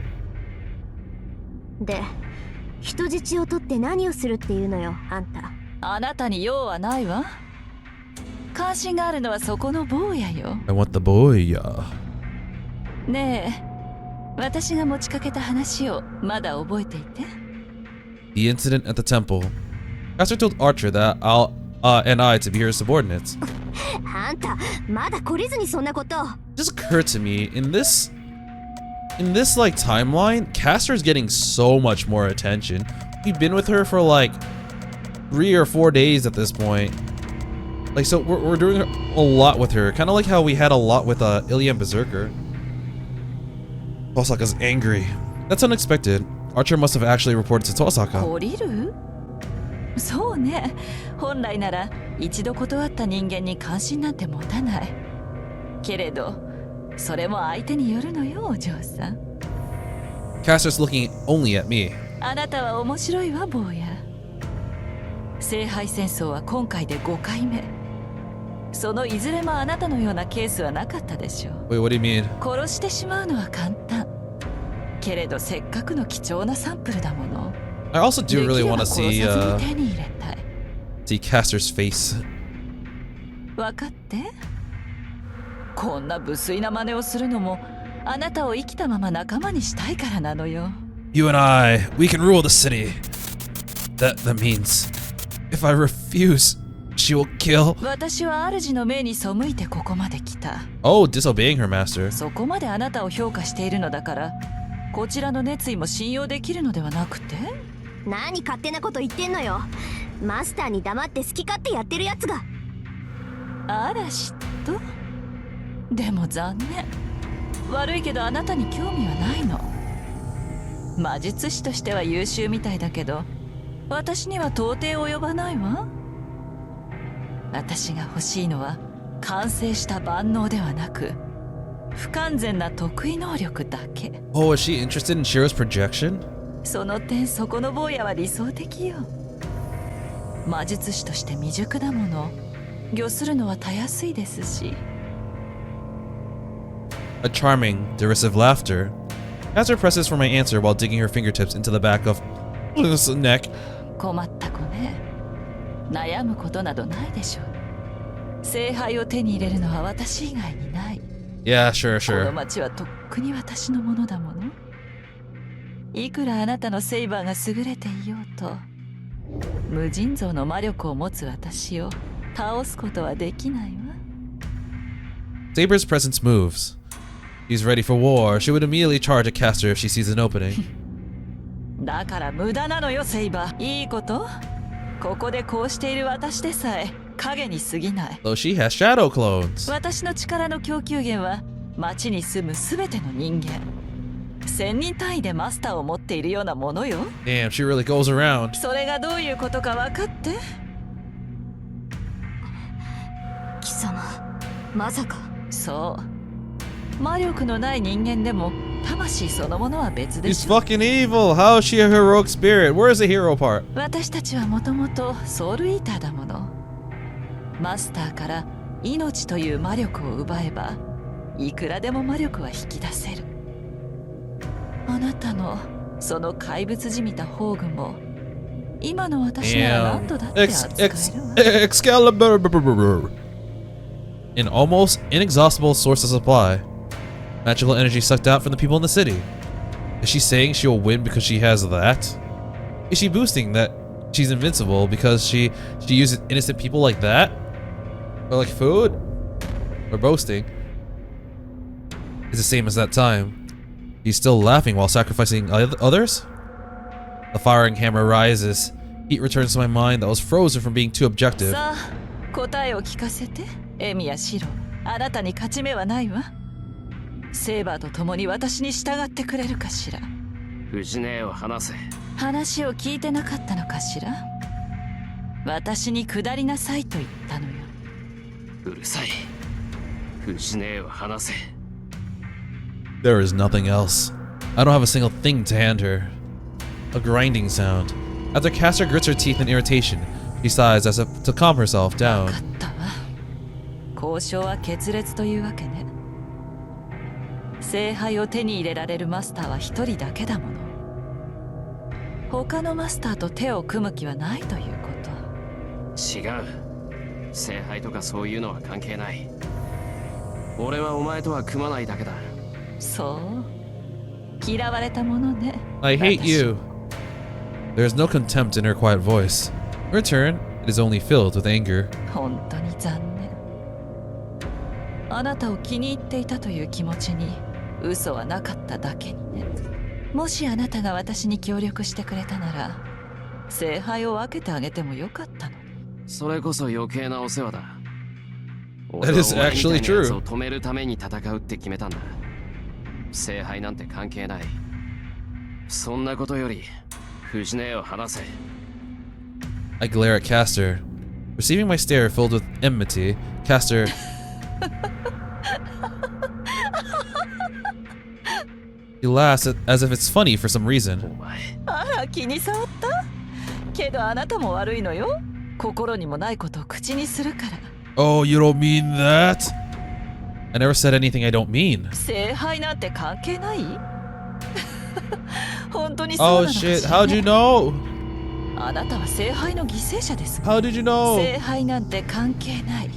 で、人質を取って何をするっていうのよ、あんた。あなたに用はないわ。関心があるのはそこの坊やよ。I want the boy, yeah. ねえ、私が持ちかけた話をまだ覚えていて。The incident at the temple. Caster told Archer that I'll and I to be her subordinates. あんた、まだ懲りずにそんなこと。It just occurred to me in this like timeline, Caster's getting so much more attention. We've been with her for like 3 or 4 days at this point. Like, so we're doing a lot with her, kind of like how we had a lot with Ilya and Berserker. Tosaka's angry. That's unexpected. Archer must have actually reported to Tosaka. 懲りる？そうね。本来なら一度断った人間に関心なんて持たない。けれど、それも相手によるのよ、お嬢さん。Caster's looking only at me. あなたは面白いわ、坊や。聖杯戦争は今回で5回目。そのいずれもあなたのようなケースはなかったでしょう。Wait, what do you mean? 殺してしまうのは簡単。けれどせっかくの貴重なサンプルだもの。I also do really want to できれば殺さ see ずに手に入れたい。see Caster's face. 分かって？こんな無粋な真似をするのもあなたを生きたまま仲間にしたいからなのよ。You and I, we can rule the city. That means if I refuse, she will kill. 私は主の命に背いてここまで来た。Oh, disobeying her master. そこまであなたを評価しているのだから、こちらの熱意も信用できるのではなくて？何勝手なこと言ってんのよ。マスターに黙って好き勝手やってるやつが。あら嫉妬？でも残念。悪いけどあなたに興味はないの。魔術師としては優秀みたいだけど、私には到底及ばないわ。私が欲しいのは完成した万能ではなく、不完全な得意能力だけ。Oh, is she interested in Shiro's projection? その点そこの坊やは理想的よ。魔術師として未熟なもの、御するのはたやすいですし。A charming, derisive laughter. Caster presses for my answer while digging her fingertips into the back of his neck. 困った子ね。悩むことなどないでしょう。聖杯を手に入れるのは私以外にない。Yeah, sure, この sure. 町はとっくに私のものだもの。いくらあなたのセイバーが優れていようと、無尽蔵の魔力を持つ私を倒すことはできないわ。Saber's presence moves. She's ready for war. She would immediately charge at Caster if she sees an opening. だから無駄なのよ、セイバー。いいこと？ここでこうしている私でさえ影に過ぎない。Though she has shadow clones. 私の力の供給源は町に住むすべての人間。1000人単位でマスターを持っているようなものよ。Damn, she really goes around. それがどういうことか分かって？貴様、まさか。そう。魔力のない人間でも魂そのものは別で She's しょ。fucking evil. How is she a heroic spirit? Where's the hero part? 私たちはもともとソウルイーターだもの。マスターから命という魔力を奪えば、いくらでも魔力は引き出せる。あなたのその怪物じみた宝具も今の私なら何度だって扱えるわ。Excalibur. An almost inexhaustible source of supply. Magical energy sucked out from the people in the city. Is she saying she will win because she has that? Is she boosting that she's invincible because she uses innocent people like that? Or like food? Or boasting? It's the same as that time. She's still laughing while sacrificing others? The firing hammer rises. Heat returns to my mind that was frozen from being too objective. さあ答えを聞かせてエミやシロ。あなたに勝ち目はないわ。セイバーと共に私に従ってくれるかしら。藤姉を話せ。話を聞いてなかったのかしら。私に下りなさいと言ったのよ。うるさい。藤姉を話せ。There is nothing else. I don't have a single thing to hand her. A grinding sound. After Caster grits her teeth in irritation, she sighs as if to calm herself 分 down. かったわ。交渉は決裂というわけね。聖杯を手に入れられるマスターは一人だけだもの。他のマスターと手を組む気はないということ。違う。聖杯とかそういうのは関係ない。俺はお前とは組まないだけだ。そう。嫌われたものね。I hate you. There is no contempt in her quiet voice. In return, it is only filled with anger. 本当に残念。あなたを気に入っていたという気持ちに嘘はなかっただけにね。もしあなたが私に協力してくれたなら聖杯を分けてあげてもよかったのに。それこそ余計なお世話だ。 That is actually true. 俺はお前みたいなやつを止めるために戦うって決めたんだ。聖杯なんて関係ない。そんなことより藤姉を話せ。 I glare at Caster. Receiving my stare filled with enmity, Caster... He laughs as if it's funny for some お reason. 前あら気に障った。けどあなたも悪いのよ。心にもないことを口にするから。 Oh, you don't mean that? I never said anything I don't mean. 聖杯なんて関係ない本当にそうなの Oh かし shit, ら how'd you know? あなたは聖杯の犠牲者です。 How did you know? 聖杯なんて関係ない。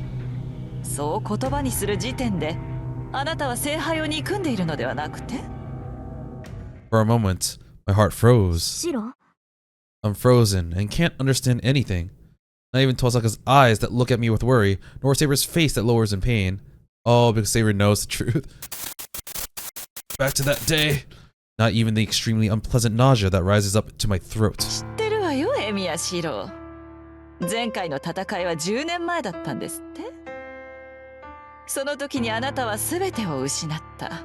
そう言葉にする時点であなたは聖杯を憎んでいるのではなくて。 For a moment, my heart froze. シロ I'm frozen and can't understand anything. Not even Tosaka's eyes that look at me with worry, nor Saber's face that lowers in pain. All because Saber knows the truth. Back to that day. Not even the extremely unpleasant nausea that rises up to my throat. 知ってるわよエミヤシロ。前回の戦いは10年前だったんですって。その時にあなたは全てを失った。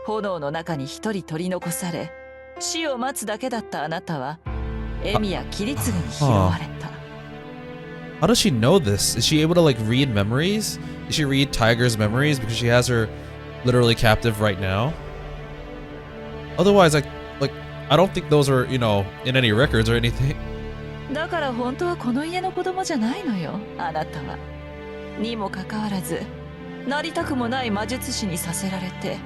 炎の中に一人取り残され死を待つだけだったあなたはエミヤキリツグに拾われた。 How does she know this? Is she able to like read memories? Does she read Tiger's memories because she has her literally captive right now? Otherwise, I don't think those are, you know, in any records or anything. だから本当はこの家の子供じゃないのよあなたは。にもかかわらずなりたくもない魔術師にさせられて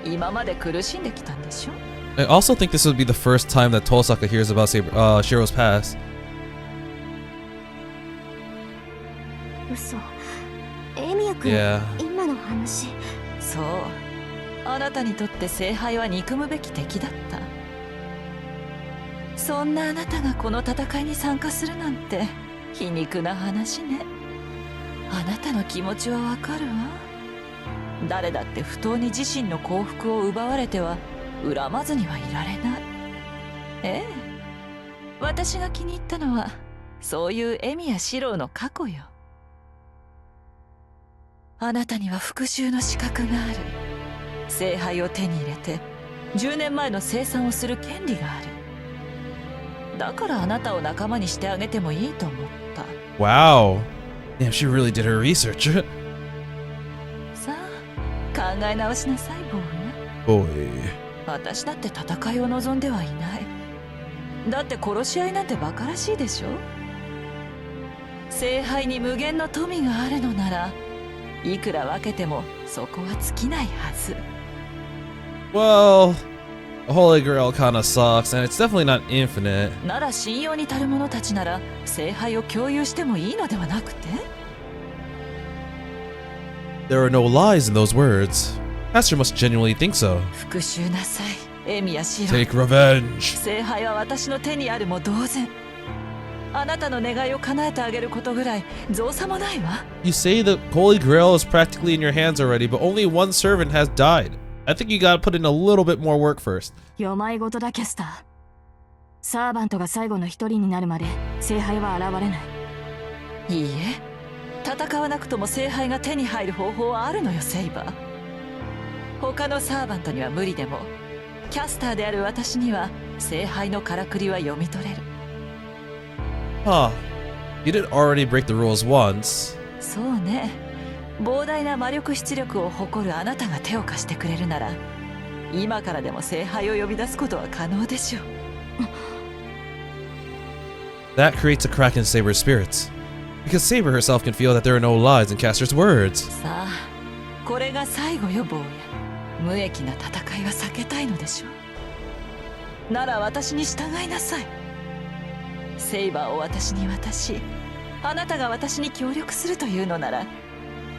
今まで苦しんできたんでしょ。 I also think this would be the first time that Tosaka hears about Shiro's past. 嘘エミヤ君、 Yeah. 今の話そう。あなたにとって聖杯は憎むべき敵だった。そんなあなたがこの戦いに参加するなんて皮肉な話ね。あなたの気持ちはわかるわ。誰だって不当に自身の幸福を奪われては恨まずにはいられない。ええ、私が気に入ったのはそういうエミやシローの過去よ。あなたには復讐の資格がある。聖杯を手に入れて10年前の清算をする権利がある。だからあなたを仲間にしてあげてもいいと思った。 Wow. Damn, she really did her research. さあ考え直しなさいボーイ。 Boy. 私だって戦いを望んではいない。だって殺し合いなんてバカらしいでしょ。聖杯に無限の富があるのならいくら分けてもそこは尽きないはず。 Well, the Holy Grail kinda sucks, and it's definitely not infinite. なら信用に足る者たちなら聖杯を共有してもいいのではなくて。 There are no lies in those words. Caster must genuinely think so. 復讐なさいエミやシロ。 Take revenge. 聖杯は私の手にあるも同然。あなたの願いを叶えてあげることぐらい造作もないわ。 You say the Holy Grail is practically in your hands already, but only one servant has died. I think you gotta put in a little bit more work first. よまいごとだキャスタサーバントが最後の一人になるまで聖杯は現れない。いいえ、戦わなくとも聖杯が手に入る方法はあるのよ、セイバー。他のサーバントには無理でも、キャスターである私には聖杯のからくりは読み取れる。Huh. You did already break the rules once. そうね。膨大な魔力出力を誇るあなたが手を貸してくれるなら、今からでも聖杯を呼び出すことは可能でしょう。That creates a crack in Saber's spirits. Because Saber herself can feel that there are no lies in Caster's words. さあ、これが最後よ、坊や。無益な戦いは避けたいのでしょう。なら私に従いなさい。セイバーを私に渡し、あなたが私に協力するというのなら、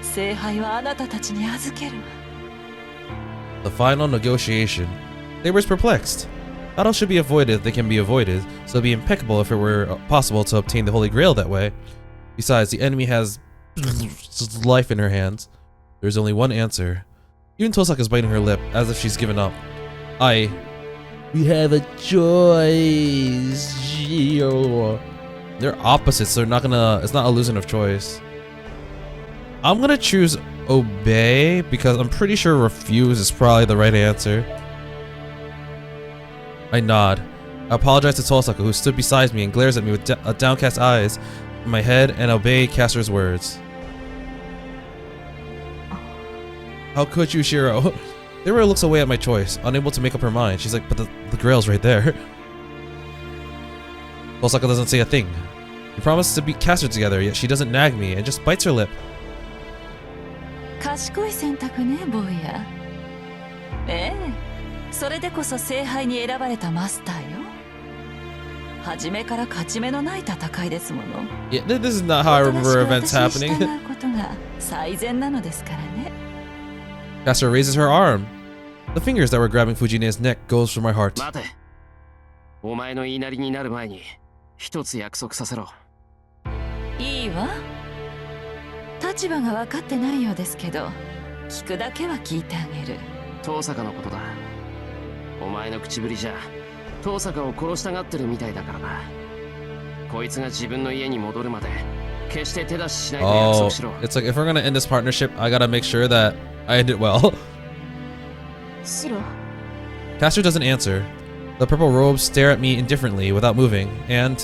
聖杯はあなたたちに預けるわ。The final negotiation. Saber's perplexed. Battles should be avoided if they can be avoided, so it'd be impeccable if it were possible to obtain the Holy Grail that way. Besides, the enemy has life in her hands. There's only one answer. Even Tosaka is biting her lip, as if she's given up. We have a choice. They're opposites, so it's not a illusion of choice. I'm gonna choose obey, because I'm pretty sure refuse is probably the right answer. I nod. I apologize to Tosaka, who stood beside me and glares at me with downcast eyes in my head, and obey Caster's words. How could you, Shirou? Saber looks away at my choice, unable to make up her mind. She's like, but the grail's right there. Tosaka doesn't say a thing. We promised to beat Caster together, yet she doesn't nag me and just bites her lip. 賢い選択ね、坊や。ええ、それでこそ聖杯に選ばれたマスターよ。初めから勝ち目のない戦いですもの。Yeah, this is not how I remember events happening. 私に従うことが最善なのですからね。Caster raises her arm. The fingers that were grabbing Fujine's neck goes for my heart. 待て。お前の言いなりになる前に一つ約束させろ。いいわ。立場が分かってないようですけど、聞くだけは聞いてあげる。遠坂のことだ。お前の口ぶりじゃ遠坂を殺したがってるみたいだからな。こいつが自分の家に戻るまで決して手出ししないと約束しろ。It's like if we're gonna end this partnership, I gotta make sure that I end it well. シロ、 Caster doesn't answer. The purple robes stare at me indifferently without moving, and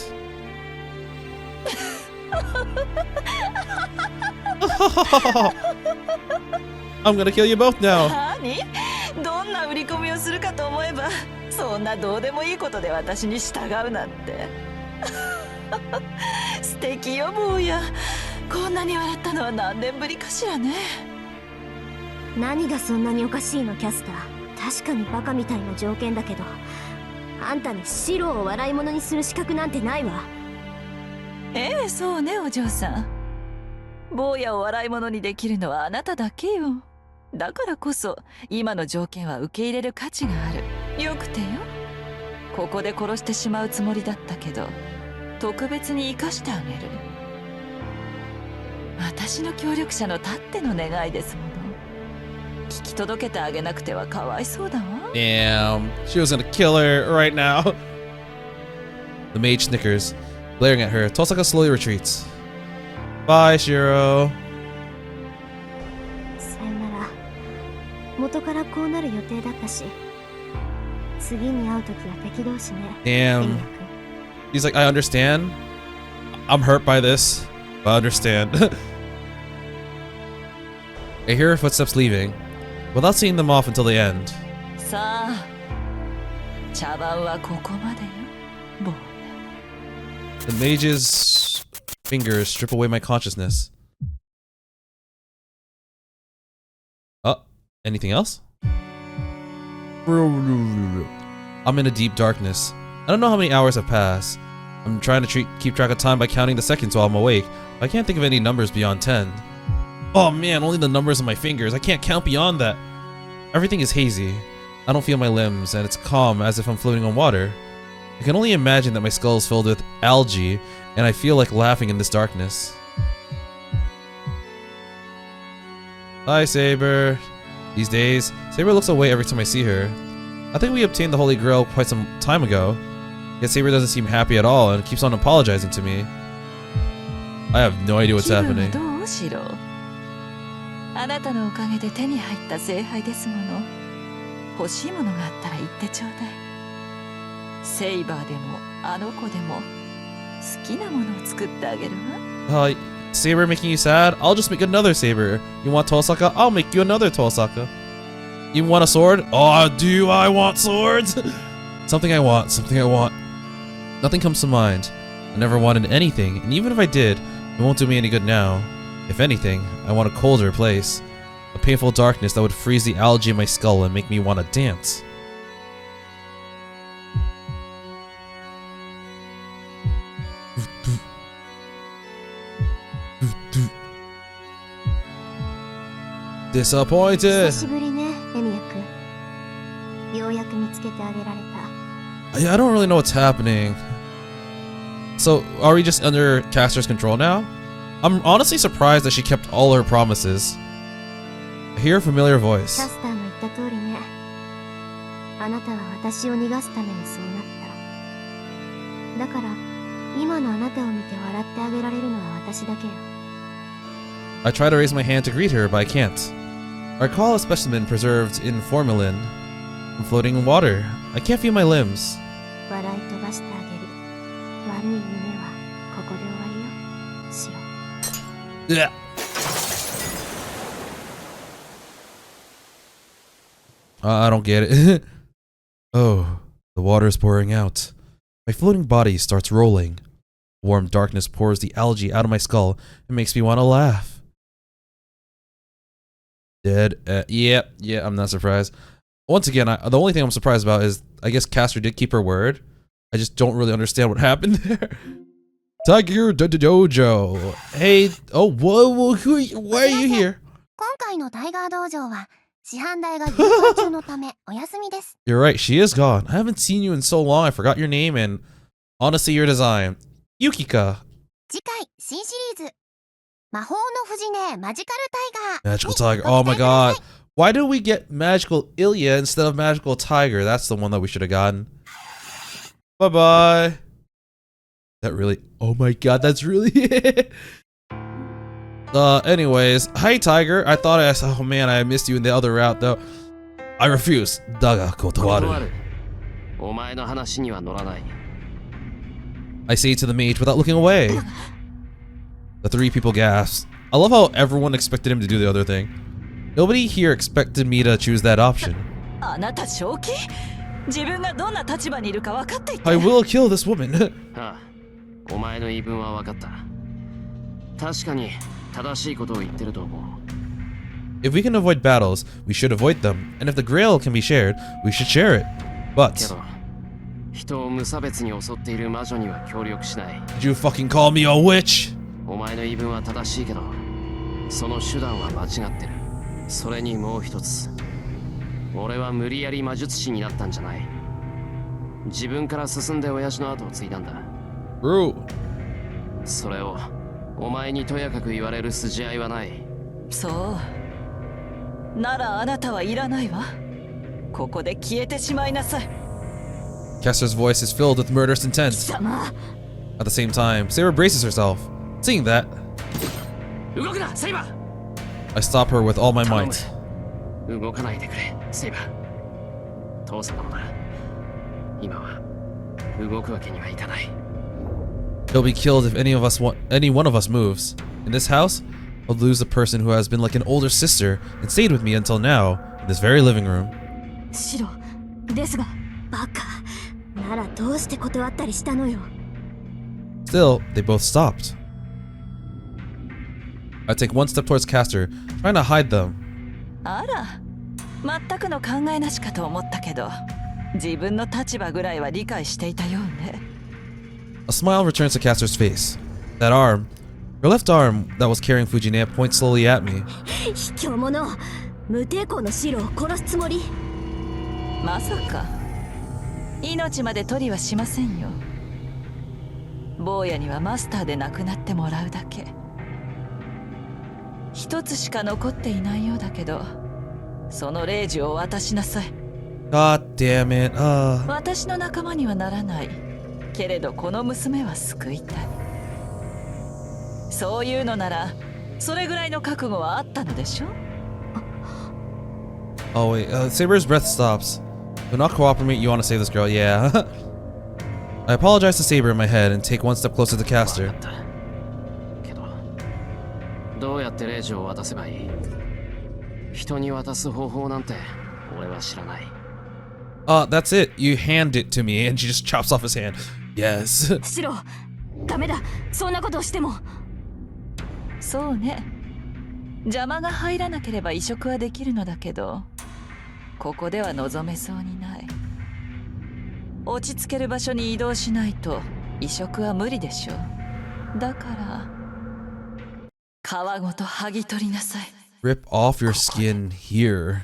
I'm gonna kill you both now. 何？どんな売り込みをするかと思えば、そんなどうでもいいことで私に従うなんて。素敵よ、坊や。こんなに笑ったのは何年ぶりかしらね。何がそんなにおかしいの、キャスター。確かにバカみたいな条件だけど、あんたにシロを笑い物にする資格なんてないわ。ええ、そうね、お嬢さん。坊やを笑い物にできるのはあなただけよ。だからこそ今の条件は受け入れる価値がある。よくてよ。ここで殺してしまうつもりだったけど、特別に生かしてあげる。私の協力者のたっての願いですもの。聞き届けてあげなくてはかわいそうだわ。Damn, she was gonna kill her right now. The mage snickers, glaring at her. Tosaka slowly retreats. Bye, Shirou. さよなら。元からこうなる予定だったし、次に会うときは敵同士ね。Damn. He's like, I understand. I'm hurt by this, but I understand. I hear her footsteps leaving, without seeing them off until the end. さあ、茶番はここまでよ、坊や。The mage's fingers strip away my consciousness. Anything else? I'm in a deep darkness. I don't know how many hours have passed. I'm trying to keep track of time by counting the seconds while I'm awake. I can't think of any numbers beyond 10. Oh man, only the numbers on my fingers. I can't count beyond that. Everything is hazy. I don't feel my limbs, and it's calm as if I'm floating on water. I can only imagine that my skull is filled with algae, and I feel like laughing in this darkness. Hi, Saber. These days, Saber looks away every time I see her. I think we obtained the Holy Grail quite some time ago. Yet Saber doesn't seem happy at all and keeps on apologizing to me. I have no idea what's 気分は happening. どうシロー。あなたのおかげで手に入った聖杯ですもの。欲しいものがあったら言ってちょうだい。セイバーでもあの子でも好きなものを作ってあげるわ。Saber making you sad? I'll just make another Saber. You want Tosaka? I'll make you another Tosaka. You want a sword? Oh, do I want swords? Something I want. Nothing comes to mind. I never wanted anything, and even if I did, it won't do me any good now. If anything, I want a colder place. A painful darkness that would freeze the algae in my skull and make me want to dance. Disappointed. 久しぶりね、エミヤ君。ようやく見つけてあげられた。I don't really know what's happening. So, are we just under Caster's control now? I'm honestly surprised that she kept all her promises. I hear a familiar キャ voice. スターの言った通りね。あなたは私を逃がすためにそうなった。だから、今のあなたを見て笑ってあげられるのは私だけよ。I try to raise my hand to greet her, but I can't. I recall a specimen preserved in formalin and floating in water. I can't feel my limbs. 笑い飛ばしてあげる。悪い夢はここで終わりよ。シロ。Ugh. I don't get it. Oh, the water is pouring out. My floating body starts rolling. Warm darkness pours the algae out of my skull and makes me want to laugh. Dead. Yeah, I'm not surprised. Once again, the only thing I'm surprised about is I guess Caster did keep her word. I just don't really understand what happened there. Tiger Dojo. Hey, oh, whoa, why are you here? 今回のタイガー道場は師範代が休校中のためお休みです。 You're right, she is gone. I haven't seen you in so long, I forgot your name and honestly your design. Yukika. 次回新シリーズ魔法の藤ねマジカルタイガー Magical Tiger. Oh my god. Why did we get Magical Ilya instead of Magical Tiger? That's the one that we should have gotten. Bye-bye. That really... Oh my god, that's really it. Anyways. Hi, Tiger. I thought oh man, I missed you in the other route, though. I refuse. Daga kotowaru. お前の話には乗らない。 I say to the mage without looking away. The three people gasp. I love how everyone expected him to do the other thing. Nobody here expected me to choose that option. あなた正気？自分がどんな立場にいるか分かっていて。 I will kill this woman. ああ、お前の言い分は分かった。確かに正しいことを言ってると思う。 If we can avoid battles, we should avoid them. And if the Grail can be shared, we should share it. け But ど、人を無差別に襲っている魔女には協力しない。 did you fucking call me a witch? お前の言い分は正しいけど、その手段は間違ってる。それにもう一つ。俺は無理やり魔術師になったんじゃない。自分から進んで親父の後を継いだんだ。 True. それをお前にとやかく言われる筋合いはない。そうならあなたはいらないわ。ここで消えてしまいなさい。 Kester's voice is filled with murderous intent. 貴様 At the same time, Sarah braces herself. Seeing that, 動くな、セイバー。 I stop her with all my 頼 might. む。動かないでくれ、セイバー。父さんもだ。今は動くわけにはいかない。 He'll be killed if any one of us moves. In this house, I'll lose a person who has been like an older sister and stayed with me until now, in this very living room. シロですがバカならどうして断ったりしたのよ。 Still, they both stopped. I take one step towards Caster, trying to hide them. あら、全くの考えなしかと思ったけど、自分の立場ぐらいは理解していたようね。 A smile returns to Caster's face. That arm, her left arm that was carrying Fujine, points slowly at me. 卑怯者無抵抗のシロを殺すつもり。まさか命まで取りはしませんよ。坊やにはマスターで亡くなってもらうだけ。一つしか残っていないようだけど、その霊樹を渡しなさい。 God damn it. 私の仲間にはならない。けれどこの娘は救いたい。そういうのならそれぐらいの覚悟はあったのでしょ。 Oh wait, Saber's breath stops. Do not cooperate, you want to save this girl, yeah. I apologize to Saber in my head and take one step closer to Caster. けどどうやって令状を渡せばいい？人に渡す方法なんて俺は知らない。That's it. You hand it to me and she just chops off his hand. Yes. シロ、ダメだ。そんなことをしても。そうね。邪魔が入らなければ移植はできるのだけど、ここでは望めそうにない。落ち着ける場所に移動しないと移植は無理でしょう。だから皮ごと剥ぎ取りなさい。 Rip off your skin here.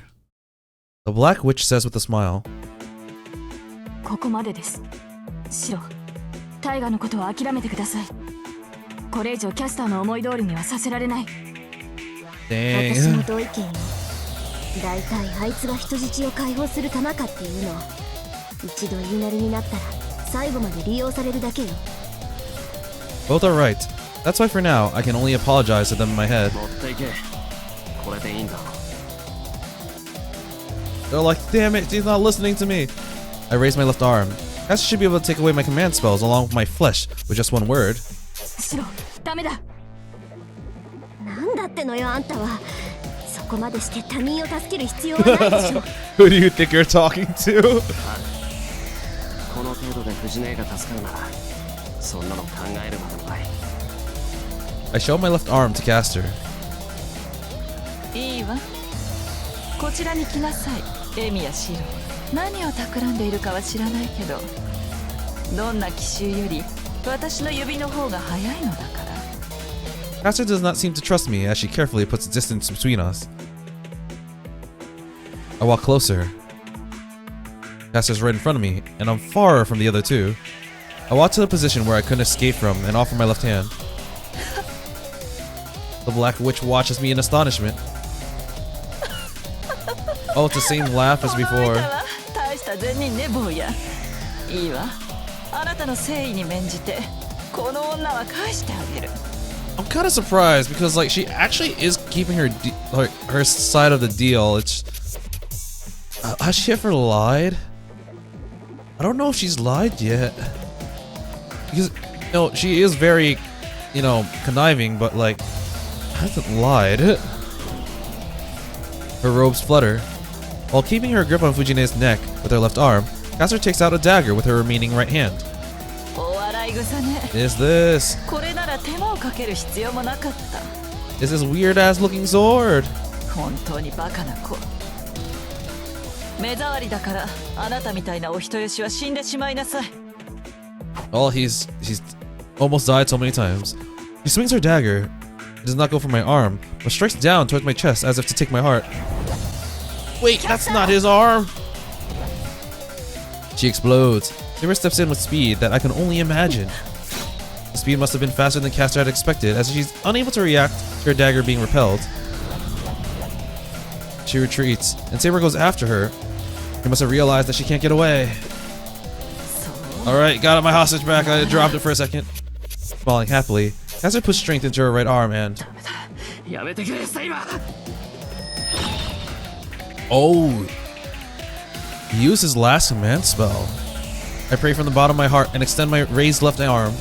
The Black Witch says with a smile. ここまでです。シロ、タイガのことは諦めてください。これ以上キャスターの思い通りにはさせられない。私も Dang. 同意見よ。だいたいあいつが人質を解放する玉かっていうの。一度言いなりになったら最後まで利用されるだけよ。 Both are right. That's why for now, I can only apologize to them in my head. 持っていけ。これでいいんだ。They're like, damn it, she's not listening to me. I raise my left arm. Caster should be able to take away my command spells along with my flesh with just one word. シロ、ダメだ。なんだってのよ、あんたは。そこまでして他人を助ける必要はないでしょ。Who do you think you're talking to? この程度で藤姉が助かるならそんなの考えるまでもない。 I show my left arm to Caster. いいわ。こちらに来なさい、エミヤシロ。何を企んでいるかは知らないけど、どんな奇襲より私の指の方が早いのだから。 Caster does not seem to trust me as she carefully puts distance between us. I walk closer. Caster's right in front of me, and I'm far from the other two. I walk to the position where I couldn't escape from and offer my left hand. The Black Witch watches me in astonishment. Oh, it's the same laugh as before. 大した善人ね、坊や。いいわ。あなたの誠意に免じてこの女は返してあげる。 I'm kind of surprised because like she actually is keeping her her side of the deal. It's has she ever lied? I don't know if she's lied yet. Because she is very, conniving, but like hasn't lied. Her robes flutter. While keeping her grip on Fujine's neck with her left arm, Caster takes out a dagger with her remaining right hand. お笑い草ね。 Is this? これなら手間をかける必要もなかった。 Is this weird ass looking sword? 本当にバカな子。目障りだからあなたみたいなお人よしは死んでしまいなさい。 Oh, he's almost died so many times. He swings her dagger. It does not go for my arm, but strikes down towards my chest as if to take my heart. Wait, that's not his arm! She explodes. Saber steps in with speed that I can only imagine. The speed must have been faster than Caster had expected, as she's unable to react to her dagger being repelled. She retreats, and Saber goes after her. He must have realized that she can't get away. Alright, got my hostage back. I dropped it for a second. Smiling happily, Caster puts strength into her right arm and... やめてくれ、セイバー。 Oh! He used his last command spell. I pray from the bottom of my heart and extend my raised left arm.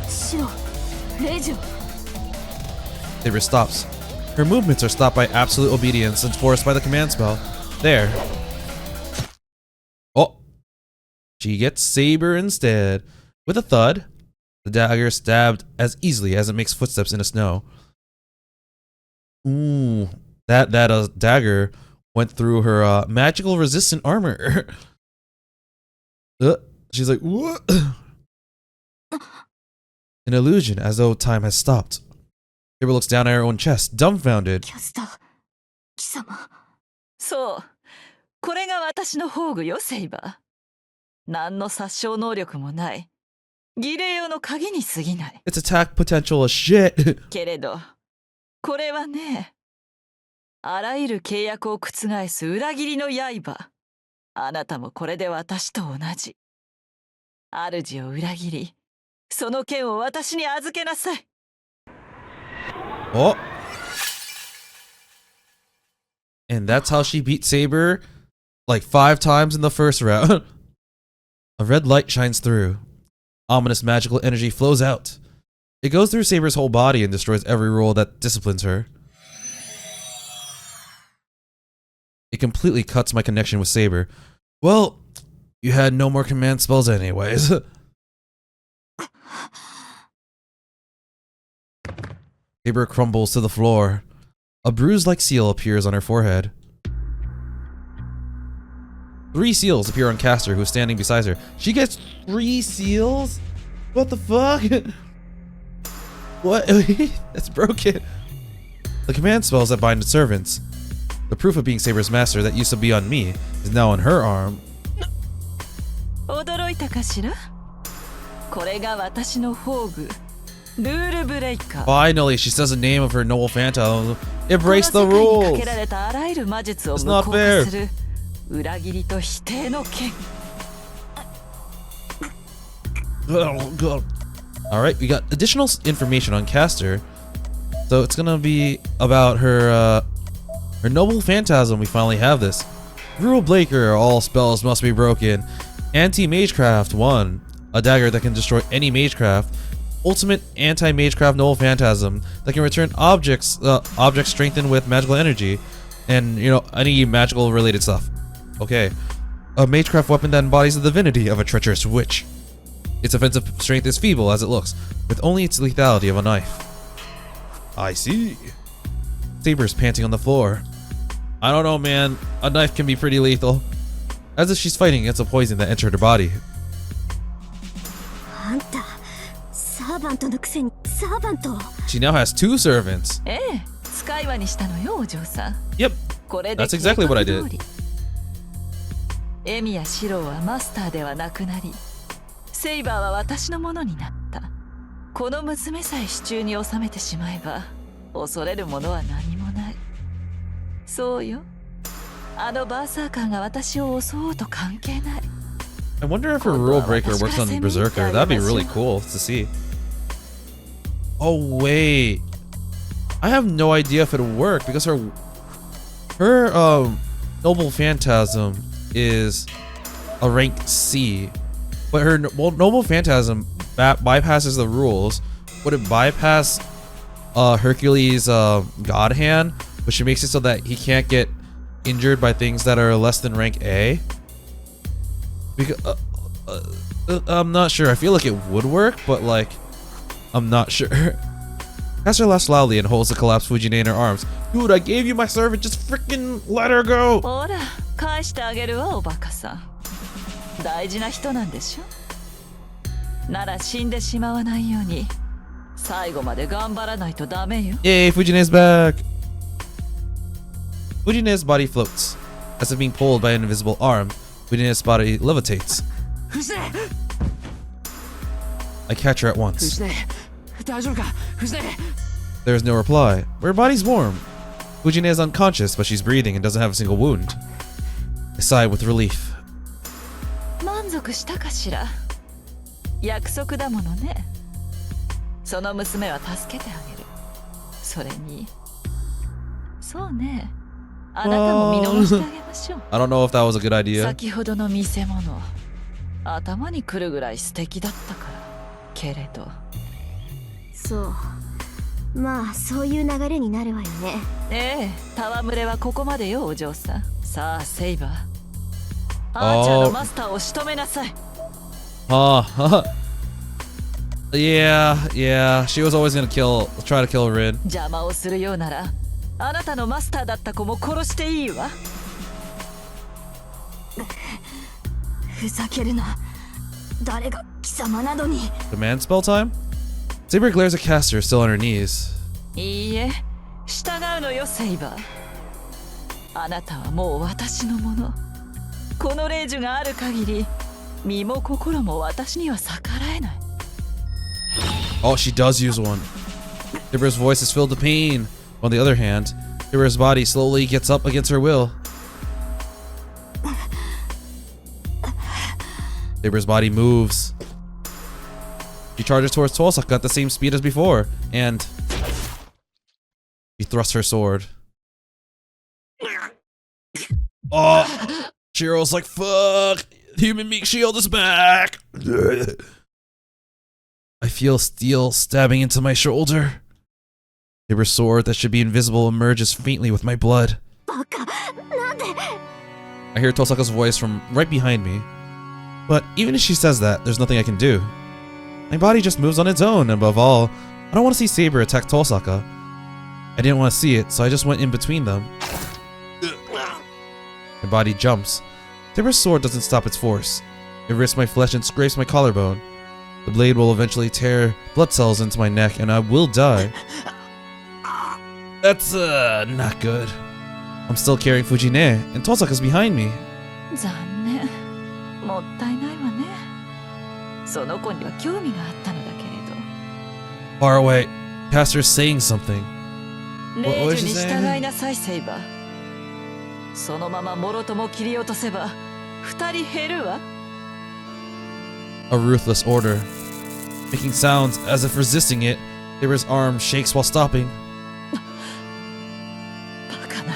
シロ、レイジョ。 Saber stops. Her movements are stopped by absolute obedience enforced by the command spell. There. Oh! She gets Saber instead. With a thud, the dagger stabbed as easily as it makes footsteps in the snow. Ooh, that dagger went through her magical resistant armor. She's like, what? An illusion, as though time has stopped. Saber looks down at her own chest, dumbfounded. キャスター、貴様。そう。これが私の宝具よ、セイバー。何の殺傷能力もない。儀礼用の鍵に過ぎない。Its attack potential is shit. けれど、これはね、あらゆる契約を覆す裏切りの刃。あなたもこれで私と同じ。主を裏切り、その剣を私に預けなさい。Oh. And that's how she beat Saber like 5 times in the first round. A red light shines through. Ominous magical energy flows out. It goes through Saber's whole body and destroys every rule that disciplines her. It completely cuts my connection with Saber. Well, you had no more command spells anyways. Saber crumbles to the floor. A bruise-like seal appears on her forehead. 3 seals appear on Caster, who's standing beside her. She gets 3 seals? What the fuck? What? That's broken. The command spells that bind servants. The proof of being Saber's master that used to be on me is now on her arm. 驚いたかしら？これが私の宝具、ルールブレイカー。 Finally, she says the name of her noble phantom. Embrace the この世界に rules. かけられたあらゆる魔術を It's 無 not 効 fair. 化する裏切りと否定の剣。 Alright, we got additional information on Caster. So it's gonna be about her her noble phantasm. We finally have this. Rule Breaker, all spells must be broken. Anti-Magecraft 1, a dagger that can destroy any Magecraft. Ultimate anti-Magecraft noble phantasm that can return objects strengthened with magical energy. And, you know, any magical related stuff. Okay. A Magecraft weapon that embodies the divinity of a treacherous witch. Its offensive strength is feeble as it looks, with only its lethality of a knife. I see. Saber's panting on the floor. I don't know, man. A knife can be pretty lethal. As if she's fighting against a poison that entered her body. あんたサーバントのくせにサーバント。 She now has 2 servants. ええ、使い魔にしたのよ、お嬢さん。 Yep. これで That's exactly what I 計 did. 画通り。エミやシローはマスターではなくなり、セイバーは私のものになった。この娘さえ手中に収めてしまえば、恐れるものは何もない。そうよ。あのバーサーカーが私を襲おうと関係ない。 I wonder if her rule breaker works on Berserker. That'd be really cool to see. Oh wait, I have no idea if it'll work because her noble phantasm is a rank C, but her noble phantasm bypasses the rules. Would it bypass Hercules' God Hand, which makes it so that he can't get injured by things that are less than rank A? Because I'm not sure. I feel like it would work, but like I'm not sure. Caster laughs loudly and holds the collapsed Fujine in her arms. Dude, I gave you my servant. Just freaking let her go. ほら、返してあげるわ、おバカさん。大事な人なんでしょ。なら死んでしまわないように、最後まで頑張らないとダメよ。 Yay, Fujine's back. Fujine's body floats. As if being pulled by an invisible arm, Fujine's body levitates. I catch her at once. There is no reply. Her body's warm. Fujine is unconscious, but she's breathing and doesn't have a single wound. I sigh with relief. 満足したかしら。約束だものね。その娘は助けてあげる。それに、そうね。あなたも見逃してあげましょう。I don't know if that was a good idea. 先ほどの見せ物、頭に来るぐらい素敵だったから。けれど。そう、まあそういう流れになるわよね。ええ、戯れはここまでよ、お嬢さん。さあ、セイバー。アーチャーのマスターを仕留めなさい。Yeah, she was always gonna try to kill Rin. 邪魔をするようなら、あなたのマスターだった子も殺していいわ。ふざけるな。誰が貴様などに。 Command spell time? Saber glares at Caster, still on her knees. いいえ、従うのよ、セイバー。あなたはもう私のもの。この霊樹がある限り、身も心も私には逆らえない。Oh, she does use one. Saber's voice is filled with pain. On the other hand, Saber's body slowly gets up against her will. Saber's body moves. She charges towards Tosaka at the same speed as before, and she thrusts her sword. Oh, Shirou's like, fuck, human meat shield is back. I feel steel stabbing into my shoulder. Saber's sword that should be invisible emerges faintly with my blood. I hear Tosaka's voice from right behind me. But even if she says that, there's nothing I can do. My body just moves on its own, and above all, I don't want to see Saber attack Tosaka. I didn't want to see it, so I just went in between them. My body jumps. Saber's sword doesn't stop its force. It risks my flesh and scrapes my collarbone. The blade will eventually tear blood cells into my neck, and I will die. That's, not good. I'm still carrying Fujine, and Tosaka's behind me. 残念。もったいないわね。その子には興味があったのだけれど。 Far away, Caster's saying something. 令樹に従いなさい、セイバー。そのままもろとも切り落とせば、二人減るわ。A ruthless order. Making sounds as if resisting it, Saber's arm shakes while stopping. バカな。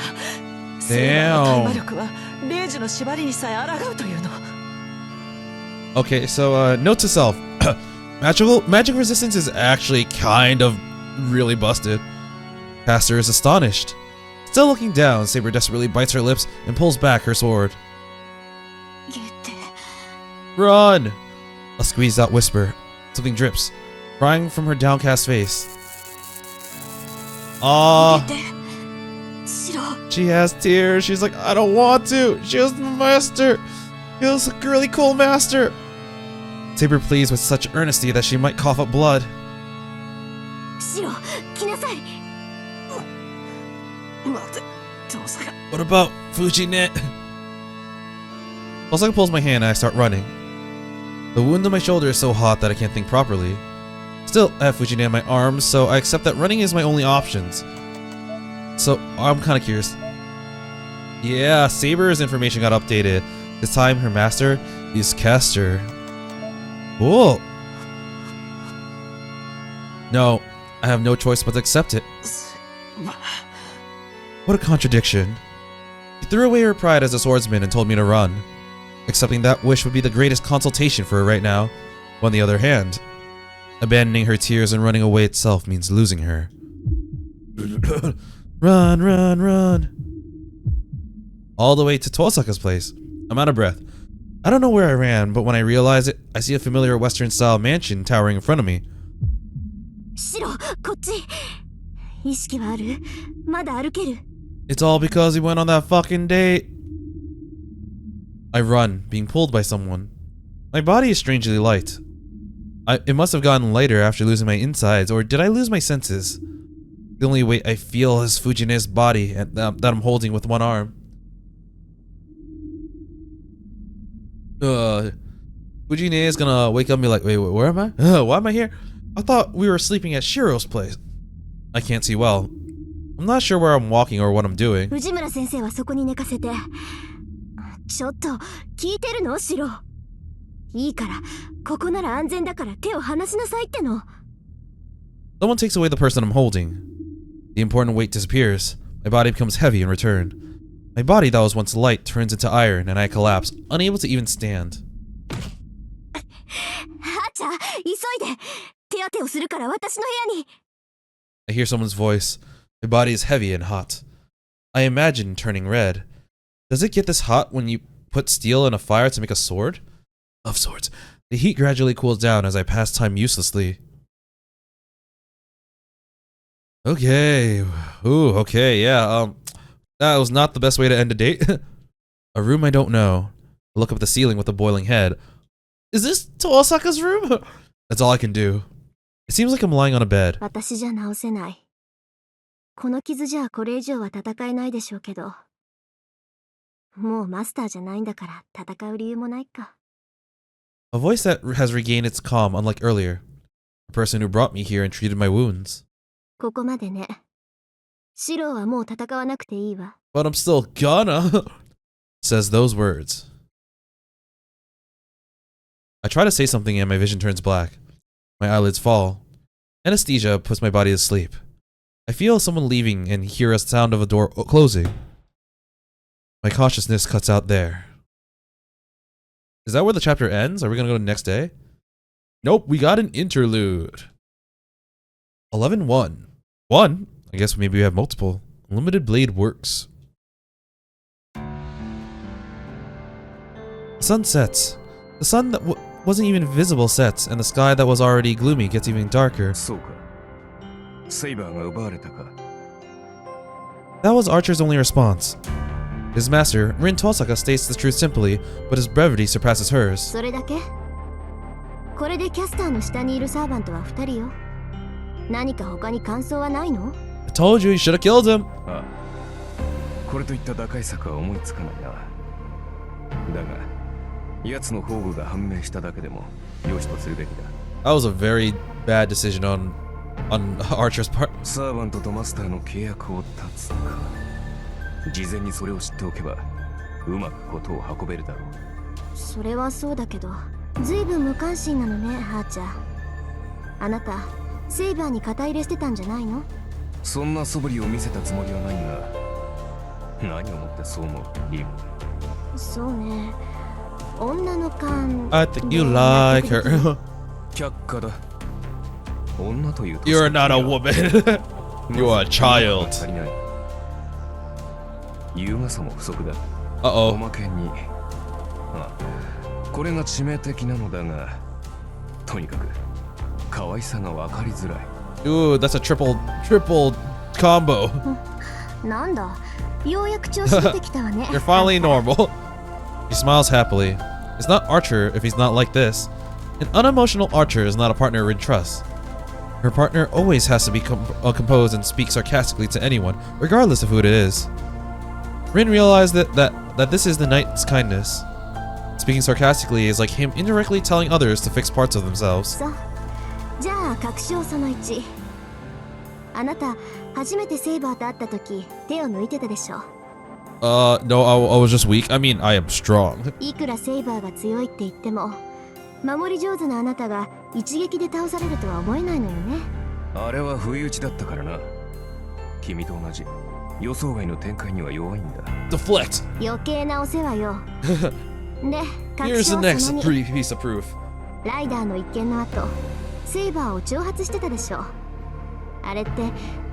Damn. セイバーの対魔力は令樹の縛りにさえ抗うというの。 Okay, so note to self. Magic resistance is actually kind of really busted. Caster is astonished. Still looking down, Saber desperately bites her lips and pulls back her sword. Run! A squeezed out whisper. Something drips, crying from her downcast face. She has tears. She's like, I don't want to. She was my master. He was a really cool master. Saber pleads with such earnesty that she might cough up blood. What about Fujine? Tosaka pulls my hand and I start running. The wound on my shoulder is so hot that I can't think properly. Still, I have Fujine in my arms, so I accept that running is my only options. So, I'm kinda curious. Yeah, Saber's information got updated. This time, her master is Caster. Cool. No, I have no choice but to accept it. What a contradiction. She threw away her pride as a swordsman and told me to run. Accepting that wish would be the greatest consolation for her right now. On the other hand, abandoning her tears and running away itself means losing her. Run, run, run. All the way to Tosaka's place. I'm out of breath. I don't know where I ran, but when I realize it, I see a familiar Western-style mansion towering in front of me. It's all because he went on that fucking date. I run, being pulled by someone. My body is strangely light. It must have gotten lighter after losing my insides, or did I lose my senses? The only weight I feel is Fujine's body and that I'm holding with one arm. Fujine is gonna wake up and be like, wait, where am I? Why am I here? I thought we were sleeping at Shirou's place. I can't see well. I'm not sure where I'm walking or what I'm doing. ちょっと聞いてるのシロ。いいからここなら安全だから手を離しなさいっての。 Someone takes away the person I'm holding. The important weight disappears. My body becomes heavy in return. My body that was once light turns into iron and I collapse, unable to even stand. はちゃ、急いで。手当てをするから私の部屋に。 I hear someone's voice. My body is heavy and hot. I imagine turning red. Does it get this hot when you put steel in a fire to make a sword? Of sorts. The heat gradually cools down as I pass time uselessly. Okay. Ooh, okay, yeah, that was not the best way to end a date. A room I don't know. I look up at the ceiling with a boiling head. Is this Tosaka's room? That's all I can do. It seems like I'm lying on a bed. 私じゃ治せない。この傷じゃこれ以上は戦えないでしょうけど。もうマスターじゃないんだから戦う理由もないか。A voice that has regained its calm, unlike earlier. The person who brought me here and treated my wounds. ここまでね。シロはもう戦わなくていいわ。But I'm still gonna. Says those words. I try to say something and my vision turns black. My eyelids fall. Anesthesia puts my body to sleep. I feel someone leaving and hear a sound of a door closing. My consciousness cuts out there. Is that where the chapter ends? Are we gonna go to the next day? Nope, we got an interlude. 11-1. One? I guess maybe we have multiple. Limited blade works. The sun sets. The sun that wasn't even visible sets, and the sky that was already gloomy gets even darker. That was Archer's only response. His master, Rin Tosaka, states the truth simply, but his brevity surpasses hers. それだけ？これでキャスターの下にいるサーバントは2人よ。何か他に感想はないの？ I told you should have killed him. ああ、これといった打開策は思いつかないな。だが、奴の宝具が判明しただけでも良しとするべきだ。That was a very bad decision on Archer's part. サーバントとマスターの契約を断つか。事前にそれを知っておけば、うまくことを運べるだろう。それはそうだけど、ずいぶん無関心なのね、ハーチャー。あなた、セイバーに肩入れしてたんじゃないの？そんな素振りを見せたつもりはないが、何をもってそう思う、リム。そうね。女の勘。I think you like her. 却下だ。女というと You're not a woman. You're a child. 足りない。優雅さも不足だ。Uh-oh. おまけに、あ、これが致命的なのだが、とにかく可愛さが分かりづらい。Ooh, that's a triple combo. なんだ、ようやく調子出てきたわね。You're finally normal. He smiles happily. It's not Archer if he's not like this. An unemotional Archer is not a partner Rin trusts. Her partner always has to be composed and speak sarcastically to anyone, regardless of who it is. Rin realized that this is the knight's kindness. Speaking sarcastically is like him indirectly telling others to fix parts of themselves. そう。じゃあ確証その1。あなた初めてセイバーと会った時手を抜いてたでしょ。No, I was just weak. I mean, I am strong. いくらセイバーが強いって言っても、守り上手なあなたが一撃で倒されるとは思えないのよね。あれは不意打ちだったからな。君と同じ予想外の展開には弱いんだ。Deflect. 余計なお世話よ。で、確 Here's 証 the そ next の2。 piece of proof. ライダーの一件の後、セイバーを挑発してたでしょ。あれって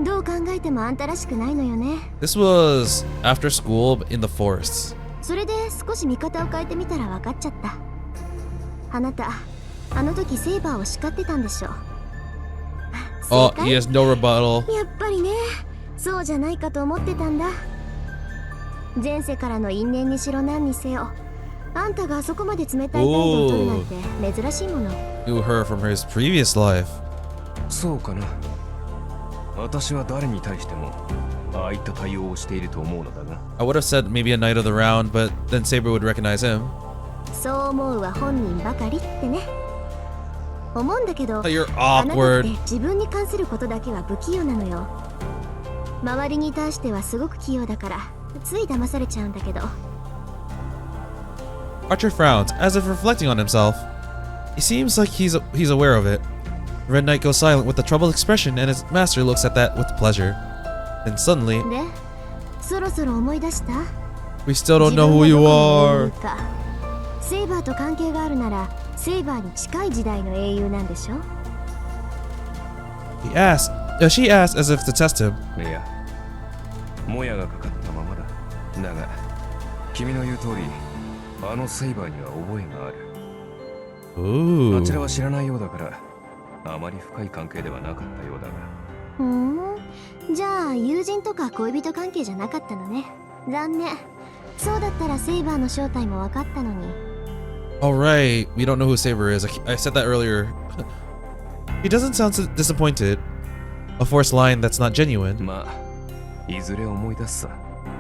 どう考えてもあんたらしくないのよね。This was after school in the forests. それで少し見方を変えてみたら分かっちゃった。あなた、あの時セイバーを叱ってたんでしょ。Oh, 正解？ he has no rebuttal. やっぱりね、そうじゃないかと思ってたんだ。前世からの因縁にしろ何にせよ、あんたがあそこまで冷たい態度を取るなんて珍しいもの。Knew her from his previous life. そうかな。私は誰に対してもああいった対応をしていると思うのだが。I would have said maybe a knight of the round, but then Saber would recognize him. そう思うは本人ばかりってね。思うんだけど、 You're あなたって awkward. 自分に関することだけは不器用なのよ。周りに対してはすごく器用だから、つい騙されちゃうんだけど。Archer frowns, as if reflecting on himself. He seems like he's aware of it. The Red Knight goes silent with a troubled expression, and his master looks at that with pleasure. Then suddenly, で、そろそろ思い出した？ we still don't know who you are. セイバーと関係があるなら、セイバーに近い時代の英雄なんでしょ？ She asked as if to test him. いや、もやがかかったままだ。だが、君の言う通り、あのセイバーには覚えがある。あちら Ooh. は知らないようだから、あまり深い関係ではなかったようだが。じゃあ友人とか恋人関係じゃなかったのね。残念。そうだったらセイバーの正体も分かったのに。Alright, we don't know who Saber is. I said that earlier. He doesn't sound so disappointed. A forced line that's not genuine. まあ、いずれ思い出すさ。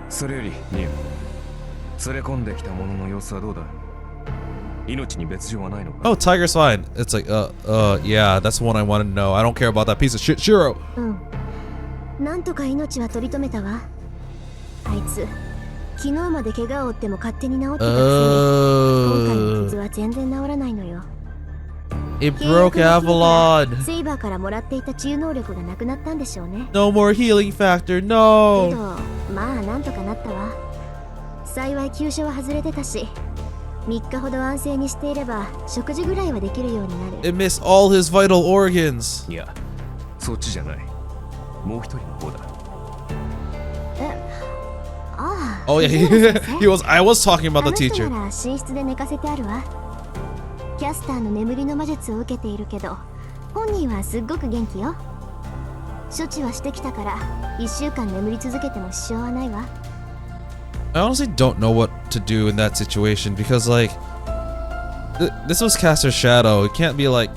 それより、ニュー。連れ込んできた者の様子はどうだ？命に別状はないのか？ Oh, Tiger's fine. It's like, yeah, that's the one I want to know. I don't care about that piece of shit, Shirou. なんとか命は取り留めたわ。あいつ、昨日まで怪我を負っても勝手に治ってたくせに、今回の傷は全然治らないのよ。It broke Avalon. セイバーからもらっていた治癒能力がなくなったんでしょうね。 No more healing factor, け no! どまあなんとかなったわ。幸い急所は外れてたし、3日ほど安静にしていれば食事ぐらいはできるようになる。 It missed all his vital organs. いや、そっちじゃない。もう一人の方だ。ああ。 Oh yeah, I was talking about the あの人 teacher. なら寝室で寝かせてあるわ。キャスターの眠りの魔術を受けているけど、本人はすっごく元気よ。処置はしてきたから1週間眠り続けても支障はないわ。 I honestly don't know what to do in that situation because like this was Caster's shadow. It can't be like,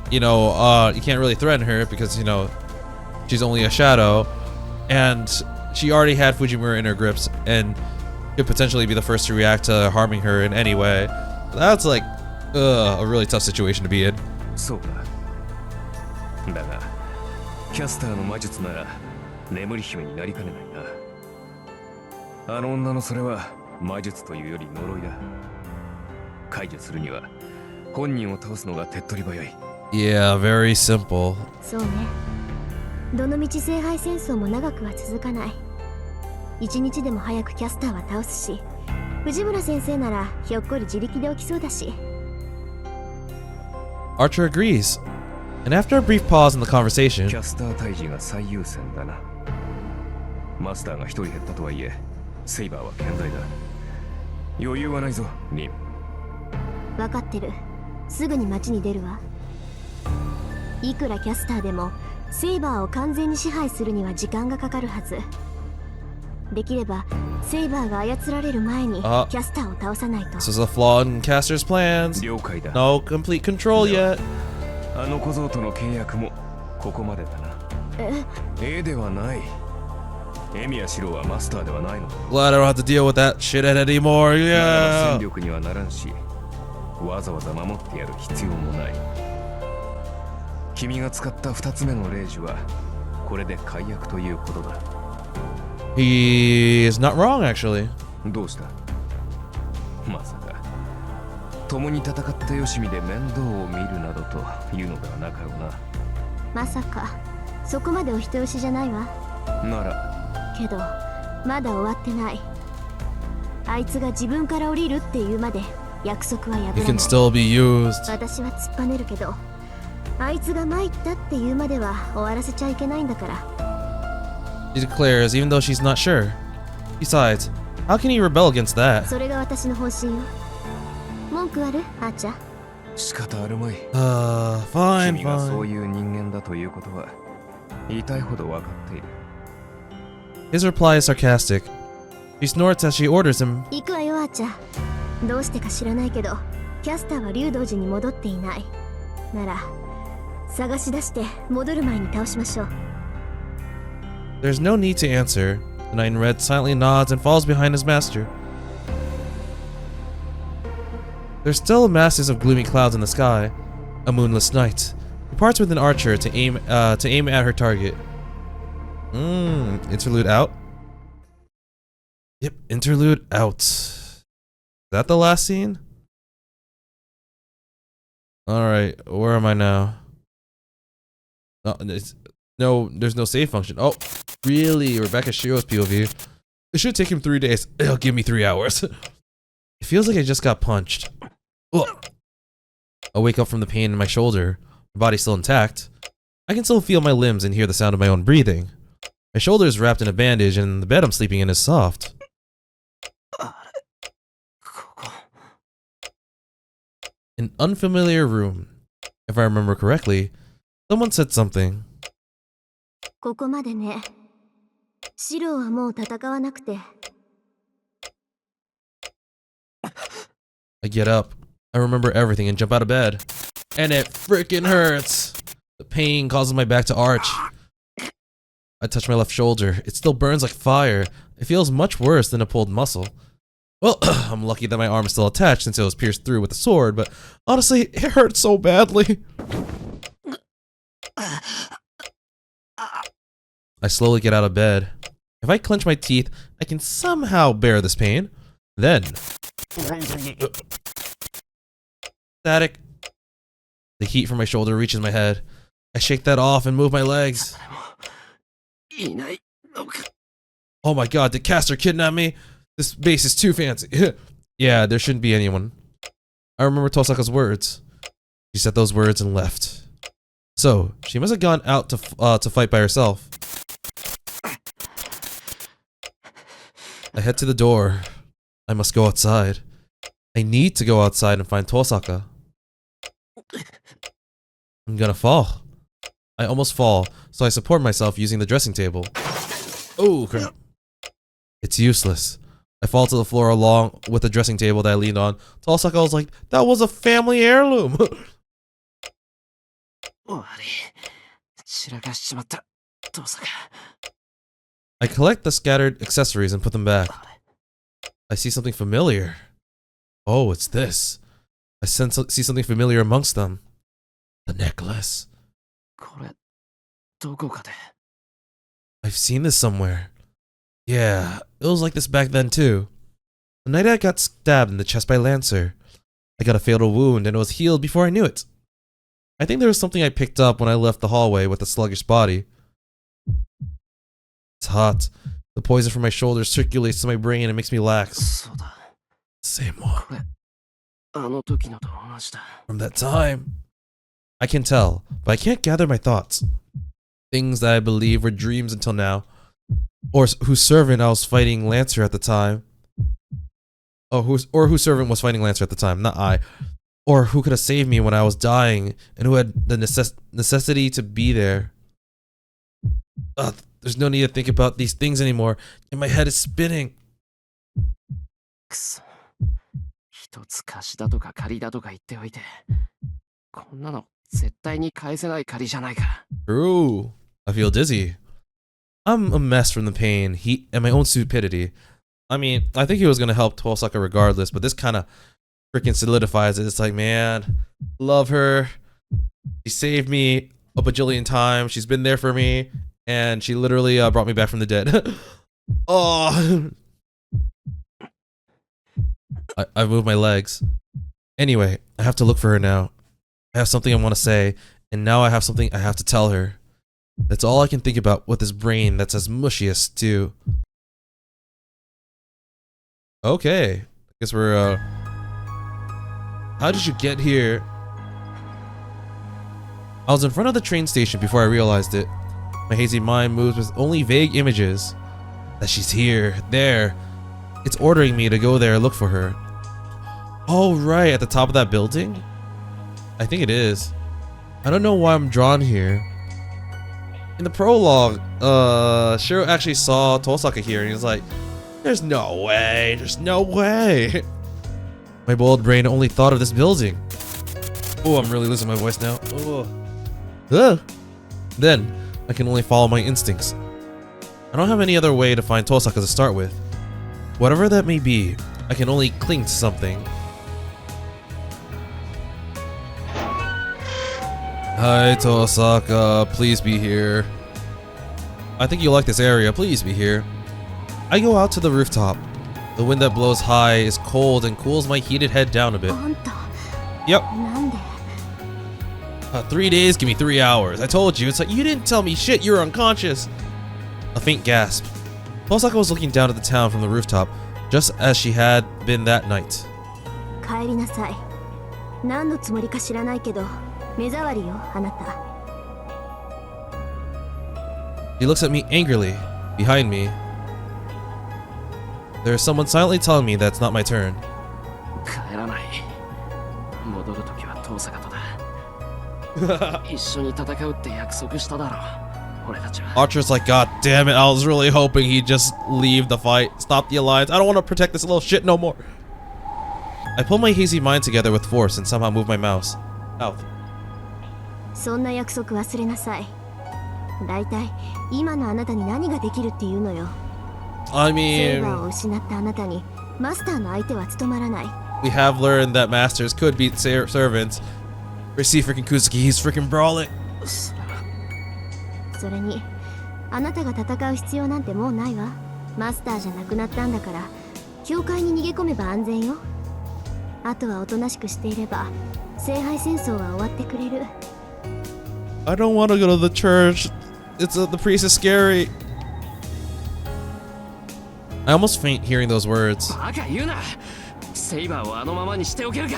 you can't really threaten her because she's only a shadow, and she already had Fujimura in her grips and could potentially be the first to react to harming her in any way. That's like a really tough situation to be in. そうか。だが、キャスターの魔術なら眠り姫になりかねないな。あの女のそれは魔術というより呪いだ。解除するには本人を倒すのが手っ取り早い。Yeah, very simple. そうね。どのみち聖杯戦争も長くは続かない。一日でも早くキャスターは倒すし、藤村先生ならひょっこり自力で起きそうだし。 Archer agrees. And after a brief pause in the conversation, キャスター退治が最優先だな。マスターが一人減ったとはいえ、セイバーは健在だ。余裕はないぞ、ニン。分かってる。すぐに街に出るわ。いくらキャスターでもセイバーを完全に支配するには時間がかかるはず。できればセイバーが操られる前にキャスターを倒さないと。 this is a flaw in Caster's plans. 了解だ。 No complete control yet. あの小僧との契約もここまでだな。ではない。エミヤシロはマスターではないのだ。 Glad I don't have to deal with that shithead anymore. 戦 Yeah. 力にはならんし、わざわざ守ってやる必要もない。君が使った2つ目の霊樹はこれで解約ということだ。 He is not wrong, actually. どうした？まさか共に戦ったよしみで面倒を見るなどというのではなかろうな。まさかそこまでお人よしじゃないわ。ならけどまだ終わってない。あいつが自分から降りるっていうまで約束は破 He ら can ない。 still be used. 私は突っぱねるけど、あいつが参ったっていうまでは終わらせちゃいけないんだから。 She declares, even though she's not sure. Besides, how can he rebel against that? それが私の方針よ。文句ある？あーちゃん。仕方あるまい。 Fine, 君がそう fine. いう人間だということは言いたいほど分かっている。 His reply is sarcastic. She snorts as she orders him. 行くわよあーちゃん。どうしてか知らないけど、キャスターは竜道寺に戻っていない。なら探し出して戻る前に倒しましょう。 There's no need to answer. The knight in red silently nods and falls behind his master. There's still masses of gloomy clouds in the sky. A moonless night. He parts with an archer to aim at her target. Interlude out. Yep, interlude out. Is that the last scene? Alright, where am I now? No, there's no save function. Oh, really? Rebecca Shiro's POV. It should take him 3 days. It'll give me 3 hours. It feels like I just got punched. Ugh. I wake up from the pain in my shoulder. My body's still intact. I can still feel my limbs and hear the sound of my own breathing. My shoulder is wrapped in a bandage and the bed I'm sleeping in is soft. An unfamiliar room. If I remember correctly, someone said something. ここまでね。シロはもう戦わなくて。 I get up. I remember everything and jump out of bed. And it freaking hurts. The pain causes my back to arch. I touch my left shoulder. It still burns like fire. It feels much worse than a pulled muscle. Well, I'm lucky that my arm is still attached since it was pierced through with a sword, but honestly, it hurts so badly. I slowly get out of bed. If I clench my teeth, I can somehow bear this pain. Then... Static. The heat from my shoulder reaches my head. I shake that off and move my legs. いないのか。 Oh my god, did Caster kidnap me? This base is too fancy. Yeah, there shouldn't be anyone. I remember Tosaka's words. She said those words and left. So, she must have gone out to fight by herself. I head to the door. I must go outside. I need to go outside and find Tosaka. I'm gonna fall. I almost fall, so I support myself using the dressing table. Oh, crap. It's useless. I fall to the floor along with the dressing table that I leaned on. Tosaka was like, that was a family heirloom. 終わり。散らかしちまった。どうさか。 I collect the scattered accessories and put them back. I see something familiar. Oh, it's this. I see something familiar amongst them. The necklace. これ、どこかで。 I've seen this somewhere. Yeah, it was like this back then too. The night I got stabbed in the chest by Lancer. I got a fatal wound and it was healed before I knew it. I think there was something I picked up when I left the hallway with a sluggish body. It's hot. The poison from my shoulders circulates to my brain and makes me lax. そうだ。 Same one. これ、あの時のと同じだ。 From that time. I can tell, but I can't gather my thoughts. Things that I believe were dreams until now. Or whose servant I was fighting Lancer at the time. Oh, whose servant was fighting Lancer at the time, not I. Or who could have saved me when I was dying, and who had the necessity to be there. There's no need to think about these things anymore, and my head is spinning. くそ。一つ貸しだとか借りだとか言っておいて。こんなの絶対に返せない借りじゃないか。 True. I feel dizzy. I'm a mess from the pain, heat, and my own stupidity. I mean, I think he was gonna help Tosaka regardless, but this kind of freaking solidifies it. It's like, man, love her. She saved me a bajillion times. She's been there for me, and she literally brought me back from the dead. Oh, I've moved my legs. Anyway, I have to look for her now. I have something I want to say, and now I have something I have to tell her. That's all I can think about with this brain that's as mushy as stew. Okay, I guess we're, how did you get here? I was in front of the train station before I realized it. My hazy mind moves with only vague images. That she's here, there. It's ordering me to go there and look for her. Oh, right, at the top of that building? I think it is. I don't know why I'm drawn here. In the prologue, Shirou actually saw Tosaka here and he was like, there's no way, there's no way. My bold brain only thought of this building. Oh, I'm really losing my voice now. Then, I can only follow my instincts. I don't have any other way to find Tosaka to start with. Whatever that may be, I can only cling to something. Hi, Tosaka, please be here. I think you like this area, please be here. I go out to the rooftop. The wind that blows high is cold and cools my heated head down a bit. Yep. なんで 3 days, give me 3 hours. I told you, it's like, you didn't tell me shit, you're unconscious. A faint gasp. Tosaka was looking down at the town from the rooftop, just as she had been that night. 帰りなさい。何のつもりか知らないけど、目障りよ、あなた。 She looks at me angrily, behind me. There is someone silently telling me that it's not my turn. 帰らない。戻るときは遠坂とだ。一緒に戦うって約束しただろう。俺たちは。 Archer's like, God damn it, I was really hoping he'd just leave the fight, stop the alliance. I don't want to protect this little shit no more. I pull my hazy mind together with force and somehow move my mouse. Mouth. そんな約束忘れなさい。だいたい今のあなたに何ができるっていうのよ。 I セー mean, バーを失ったあなたにマスターの相手は務まらない。 we have learned that masters could beat servants. Receive freaking Kuzuki, he's freaking brawling. それにあなたが戦う必要なんてもうないわ。マスターじゃなくなったんだから、教会に逃げ込めば安全よ。あとはおとなしくしていれば聖杯戦争は終わってくれる。 I don't want to go to the church. The priest is scary. I almost faint hearing those words. バカ言うな。セイバーをあのままにしておけるか。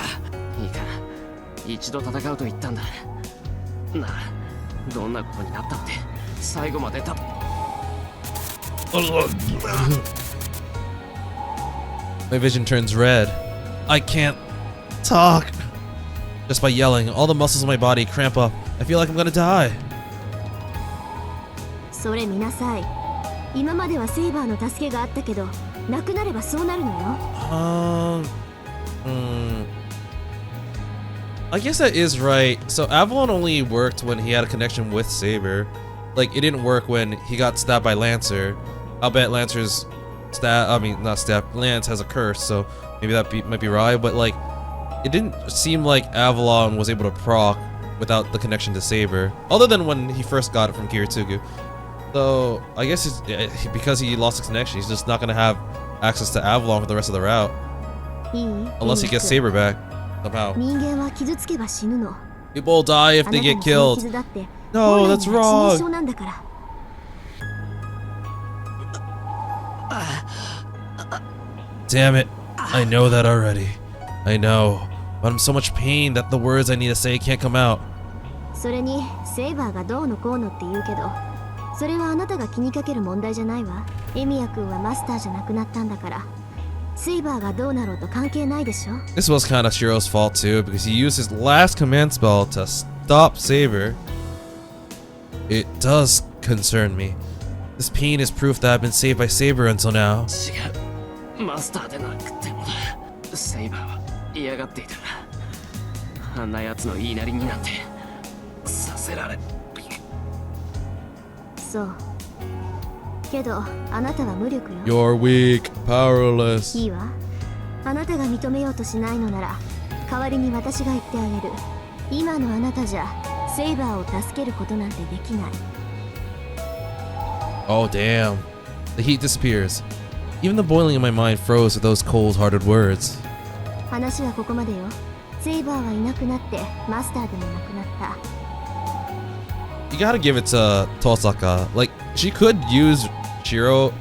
いいか、一度戦うと言ったんだ。なあ、どんなことになったって最後までMy vision turns red. I can't talk. Just by yelling, all the muscles in my body cramp up. I feel like I'm gonna die. それ見なさい。今まではセイバーの助けがあったけど、なくなればそうなるのよ。I guess that is right. So Avalon only worked when he had a connection with Saber. Like, it didn't work when he got stabbed by Lancer. I'll bet Lancer's Lance has a curse, so maybe that might be right. But like, it didn't seem like Avalon was able to proc without the connection to Saber, other than when he first got it from Kiritsugu. So I guess because he lost the connection, he's just not gonna have access to Avalon for the rest of the route, いい？ unless he gets Saber back somehow. 人間は傷つけば死ぬの。 People die if あ they なた get のその killed. 傷だって No, 本来 that's なら致命傷 wrong. なんだから。 Damn it. I know that already. I know. But I'm so much pain that the words I need to say can't come out. それにセイバーがどうのこうのって言うけど、それはあなたが気にかける問題じゃないわ。エミヤ君はマスターじゃなくなったんだから、セイバーがどうなろうと関係ないでしょ。 This was kind of Shiro's fault too, because he used his last command spell to stop Saber. It does concern me. This pain is proof that I've been saved by Saber until now. 違う。マスターでなくてもだ。セイバーは嫌がっていた。あんな奴の言いなりになんてさせられ。そうけどあなたは無力よ。 You're weak, powerless. いいわ。あなたが認めようとしないのなら代わりに私が言ってあげる。今のあなたじゃセイバーを助けることなんてできない。 Oh damn. The heat disappears. Even the boiling in my mind froze with those cold-hearted words. 話はここまでよ。セイバーはいなくなってマスターでもなくなった。 You gotta give it to Tosaka. Like, she could use Shirou,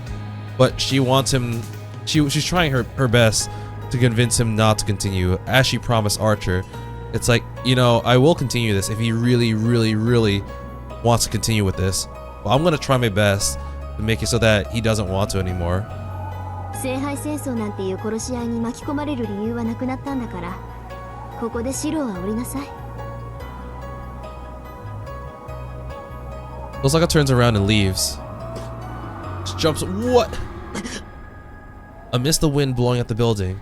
but she wants him. She's trying her best to convince him not to continue, as she promised Archer. It's like, you know, I will continue this if he really, really, really wants to continue with this. But I'm gonna try my best to make it so that he doesn't want to anymore. 聖杯戦争なんていう殺し合いに巻き込まれる理由はなくなったんだから、ここでシローは降りなさい。 Tosaka turns around and leaves. Just jumps. What? Amidst the wind blowing at the building,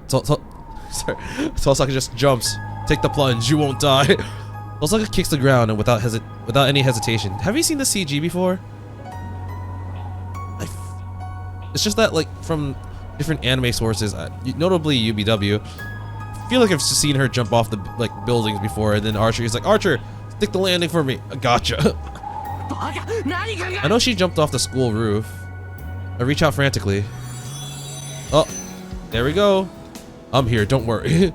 sorry, Tosaka just jumps. Take the plunge. You won't die. Tosaka kicks the ground and without any hesitation. Have you seen the CG before? It's just that, like, from different anime sources, notably UBW, I feel like I've seen her jump off the buildings before, and then Archer is like, Archer, stick the landing for me. Gotcha. I know she jumped off the school roof. I reach out frantically. Oh, there we go. I'm here, don't worry.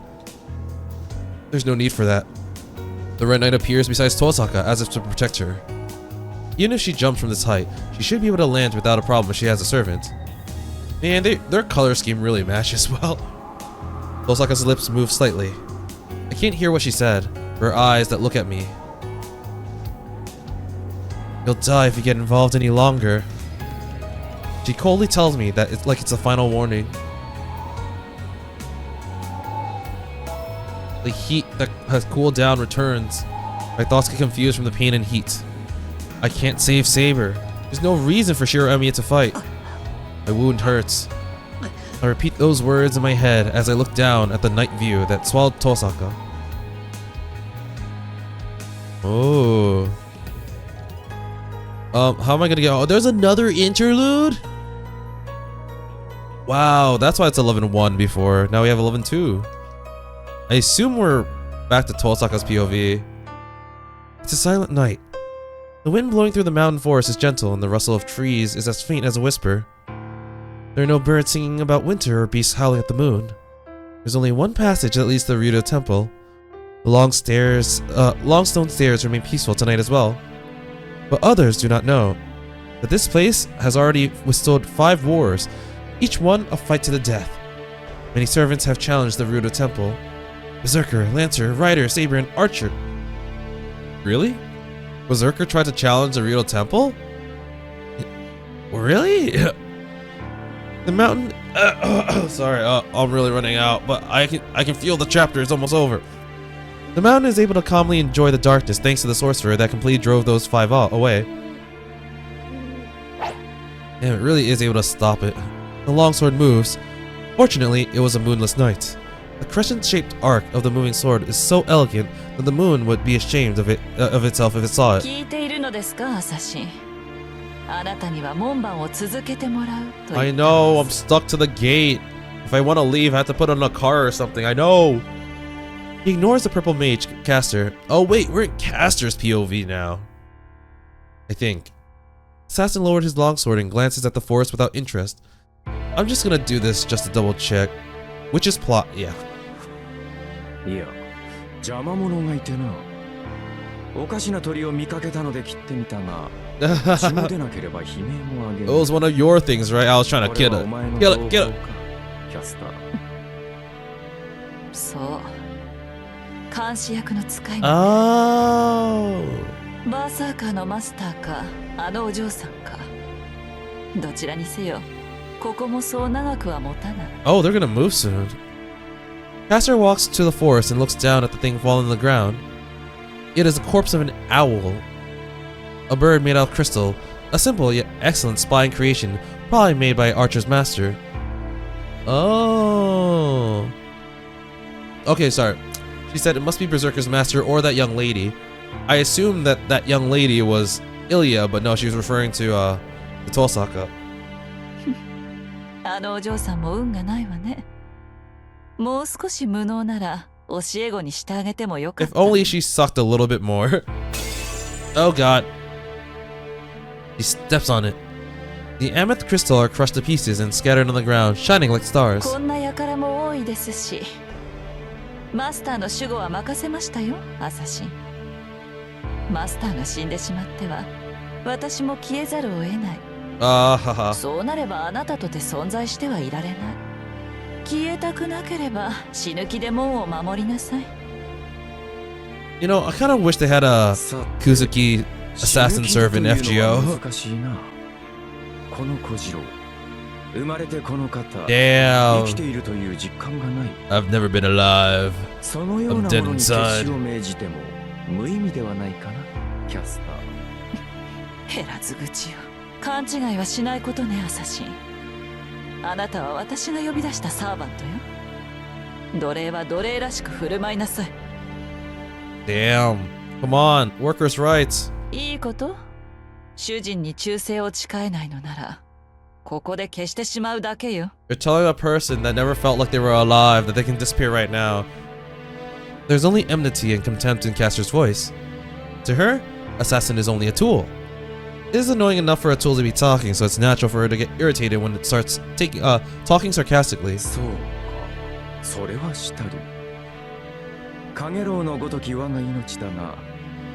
There's no need for that. The Red Knight appears beside Tosaka as if to protect her. Even if she jumps from this height, she should be able to land without a problem if she has a servant. Man, their color scheme really matches well. Tosaka's lips move slightly. I can't hear what she said, her eyes that look at me. You'll die if you get involved any longer. She coldly tells me that it's like it's a final warning. The heat that has cooled down returns. My thoughts get confused from the pain and heat. I can't save Saber. There's no reason for Shirou Emiya to fight. My wound hurts. I repeat those words in my head as I look down at the night view that swallowed Tosaka. Oh. How am I gonna get? Oh, there's another interlude? Wow, that's why it's 11-1 before. Now we have 11-2. I assume we're back to Tosaka's POV. It's a silent night. The wind blowing through the mountain forest is gentle and the rustle of trees is as faint as a whisper. There are no birds singing about winter or beasts howling at the moon. There's only one passage that leads to the Ryudo Temple. The long stone stairs remain peaceful tonight as well. But others do not know that this place has already withstood 5 wars, each one a fight to the death. Many servants have challenged the Realta Temple. Berserker, Lancer, Rider, Saber, and Archer. Really? Berserker tried to challenge the Realta Temple? Really? The mountain... sorry, I'm really running out, but I can feel the chapter is almost over. The mountain is able to calmly enjoy the darkness thanks to the sorcerer that completely drove those 5 away. And it really is able to stop it. The longsword moves. Fortunately, it was a moonless night. The crescent-shaped arc of the moving sword is so elegant that the moon would be ashamed of itself if it saw it. 聞いているのですか、アサシン。あなたには門番を続けてもらうと言った。 I know, I'm stuck to the gate. If I want to leave, I have to put on a car or something. I know. He ignores the purple mage caster. Oh wait, we're in caster's POV now. I think. Assassin lowered his longsword and glances at the forest without interest. I'm just gonna do this just to double check. Which is plot, yeah. いや、邪魔者がいてな。おかしな鳥を見かけたので切ってみたが、血も出なければ悲鳴も上げる。It was one of your things, right? I was trying to kill it. Kill it, kill it. キャスター。そう。監視役の使いも。Oh. バーサーカーのマスターか、あのお嬢さんか。どちらにせよ、ここもそう長くは持たない。Oh, they're gonna move soon. Caster walks to the forest and looks down at the thing falling on the ground. It is the corpse of an owl. A bird made out of crystal. A simple yet excellent spine creation, probably made by Archer's master. Oh. Okay, sorry. She said it must be Berserker's master or that young lady. I assumed that that young lady was Ilya, but no, she was referring to the Tosaka. あのお嬢さんも運がないわね。もう少し無能なら教え子にしてあげてもよかっ If た。 only she sucked a little bit more. Oh god. He steps on it. The amethyst crystal are crushed to pieces and scattered on the ground, shining like stars. こんな輩も多いですし、マスターの守護は任せましたよ、アサシン。マスターが死んでしまっては、私も消えざるを得ない。Haha. そうなればあなたとて存在してはいられない。消えたくなければ死ぬ気で門を守りなさい。You know, I kind of wish they had a Kuzuki assassin serve in FGO. 難しいな。この小次郎、生まれてこの方、生きて Damn. いるという実感がない。 I've never been alive. そのようなも I'm dead のに決 inside. 死を命じても無意味ではないかな、キャスター。減らず口よ。勘違いはしないことね、アサシン。あなたは私が呼び出したサーバントよ。奴隷は奴隷らしく振る舞いなさい。Damn. Come on, workers' rights. いいこと？主人に忠誠を誓えないのなら、ここで消してしまうだけよ。 You're telling a person that never felt like they were alive that they can disappear right now. There's only enmity and contempt in Caster's voice. To her, assassin is only a tool. It is annoying enough for a tool to be talking, so it's natural for her to get irritated when it starts talking sarcastically. そうか、それはしたる。カゲロウのごとき我が命だが、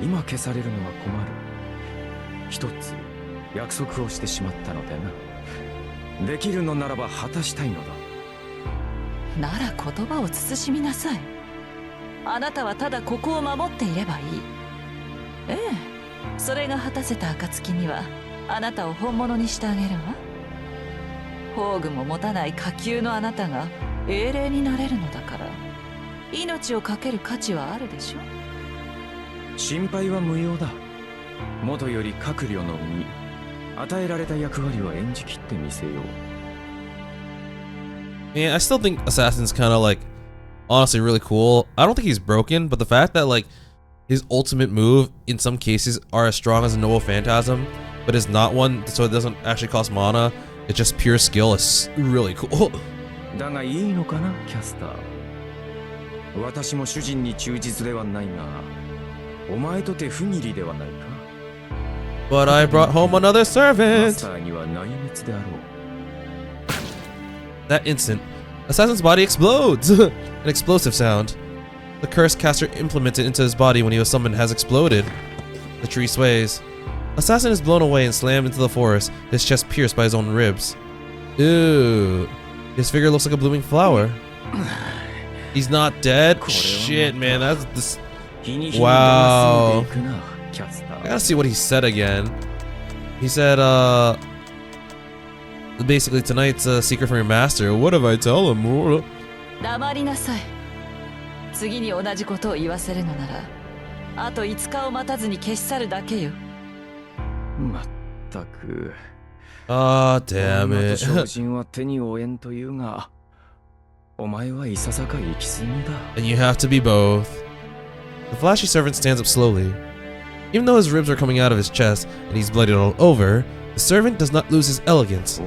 今消されるのは困る。一つ約束をしてしまったのでな。できるのならば果たしたいのだ。なら言葉を慎みなさい。あなたはただここを守っていればいい。ええ、それが果たせた暁にはあなたを本物にしてあげるわ。宝具も持たない下級のあなたが英霊になれるのだから、命を懸ける価値はあるでしょ。心配は無用だ。もとより閣僚の身、与えられた役割を演じきってみせよう。 Man, I still think Assassin's kind of like honestly really cool. I don't think he's broken, but the fact that like his ultimate move in some cases are as strong as a Noble Phantasm, but is not one, so it doesn't actually cost mana. It's just pure skill. Is really cool. だがいいのかな、キャスター。私も主人に忠実ではないが、お前とて不義理ではないか。 But I brought home another マ servant. スターには内密であろう。 That instant, Assassin's body explodes. An explosive sound. The curse caster implemented into his body when he was summoned has exploded. The tree sways. Assassin is blown away and slammed into the forest, his chest pierced by his own ribs. Ew. His figure looks like a blooming flower. He's not dead? Shit, man, that's this. Wow. I gotta see what he said again. He said, basically tonight's a secret from your master. What if I tell him more? 黙りなさい。次に同じことを言わせるのなら、あと5日を待たずに消し去るだけよ。まったく。Ah, damn it. 精進は手に負えんというが、お前はいささか行き過ぎだ。 And you have to be both. The flashy servant stands up slowly. Even though his ribs are coming out of his chest and he's bloodied all over, the servant does not lose his elegance.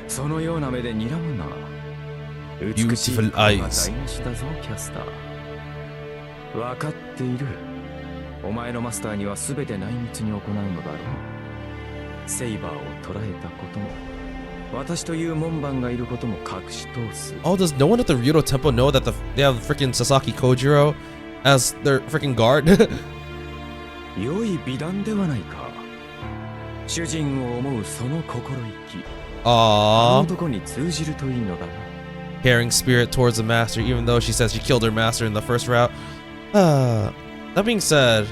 そのような目で睨むな。Beautiful eyes. 分かっている。お前のマスターには全て内密に行うのだろう。セイバーを捕らえたことも、私という門番がいることも隠し通す。Oh, does no one at the Ryudo Temple know that they have freaking Sasaki Kojiro as their freaking guard? 良い美談ではないか。主人を思うその心意気。あの Aww. 男に通じるといいのだな。Caring spirit towards the master, even though she says she killed her master in the first route. That being said,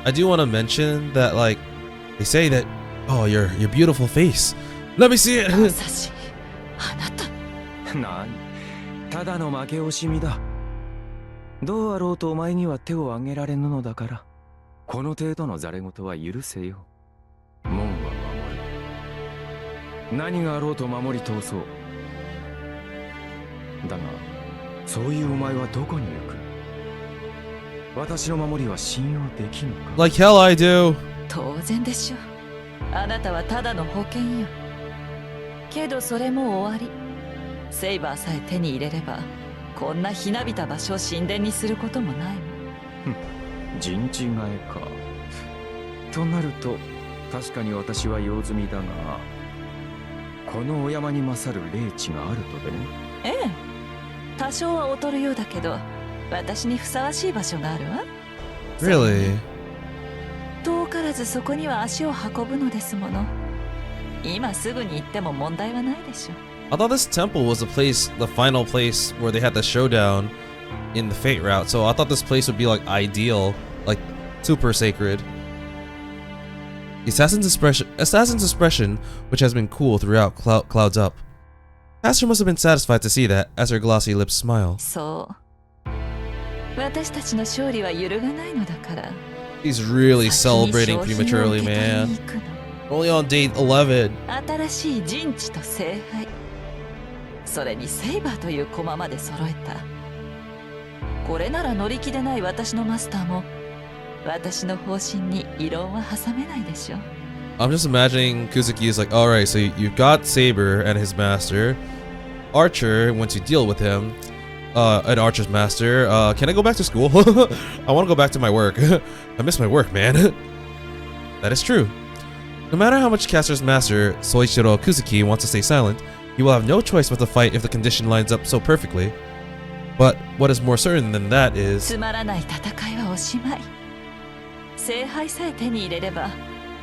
I do want to mention that, like, they say that, oh, your beautiful face. Let me see it. 優しい。あなた。何？ただの負け惜しみだ。どうあろうとお前には手を挙げられぬのだから、この程度のざれ言は許せよ。門は守る。何があろうと守り通そう。だが、そういうお前はどこに行く？私の守りは信用できぬか？ Like hell I do. 当然でしょ。あなたはただの保険よ。けどそれも終わり。セイバーさえ手に入れれば、こんなひなびた場所を神殿にすることもないもん。陣地替えか。となると、確かに私は用済みだが、このお山に勝る霊地があるとでも？ええ。多少は劣るようだけど、私にふさわしい場所があるわ。Really? 遠からずそこには足を運ぶのですもの。今すぐに行っても問題はないでしょ。I thought this temple was the final place where they had the showdown in the Fate route. So I thought this place would be like ideal, like super sacred. The assassin's expression, which has been cool throughout, clouds up. Caster must have been satisfied to see that, as her glossy lips smile. そう。私たちの勝利は揺るがないのだから。He's really celebrating prematurely, man. Only on day 11. 新しい陣地と聖杯。それにセイバーという駒まで揃えた。これなら乗り気でない私のマスターも、私の方針に異論は挟めないでしょ。I'm just imagining Kuzuki is like, alright, so you've got Saber and his master. Archer, once you deal with him, an Archer's master, can I go back to school? I want to go back to my work. I miss my work, man. That is true. No matter how much Caster's master, Soichiro Kuzuki, wants to stay silent, he will have no choice but to fight if the condition lines up so perfectly. But what is more certain than that is... つまらない戦いはおしまい。聖杯さえ手に入れれば、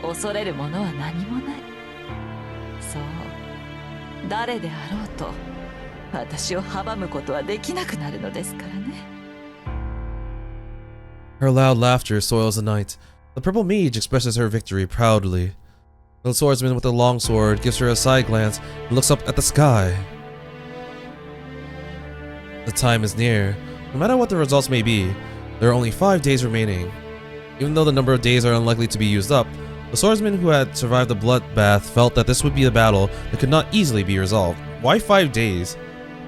恐れるものは何もない。そう、誰であろうと、私を阻むことはできなくなるのですからね。Her loud laughter soils the night. The purple mage expresses her victory proudly. The swordsman with the long sword gives her a side glance and looks up at the sky. The time is near. No matter what the results may be, there are only 5 days remaining. Even though the number of days are unlikely to be used up, the swordsman who had survived the bloodbath felt that this would be a battle that could not easily be resolved. Why 5 days?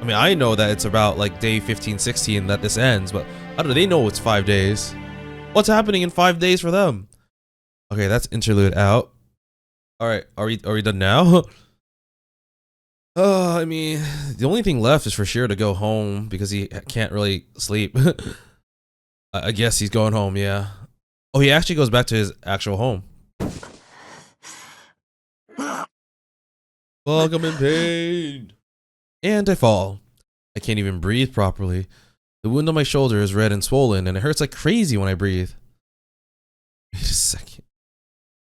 I mean, I know that it's about like day 15, 16 that this ends, but how do they know it's 5 days? What's happening in 5 days for them? Okay, that's interlude out. Alright, are we done now? I mean, the only thing left is for Shirou to go home because he can't really sleep. I guess he's going home, yeah. Oh, he actually goes back to his actual home. Fuck, I'm in pain. And I fall. I can't even breathe properly. The wound on my shoulder is red and swollen, and it hurts like crazy when I breathe. Wait a second.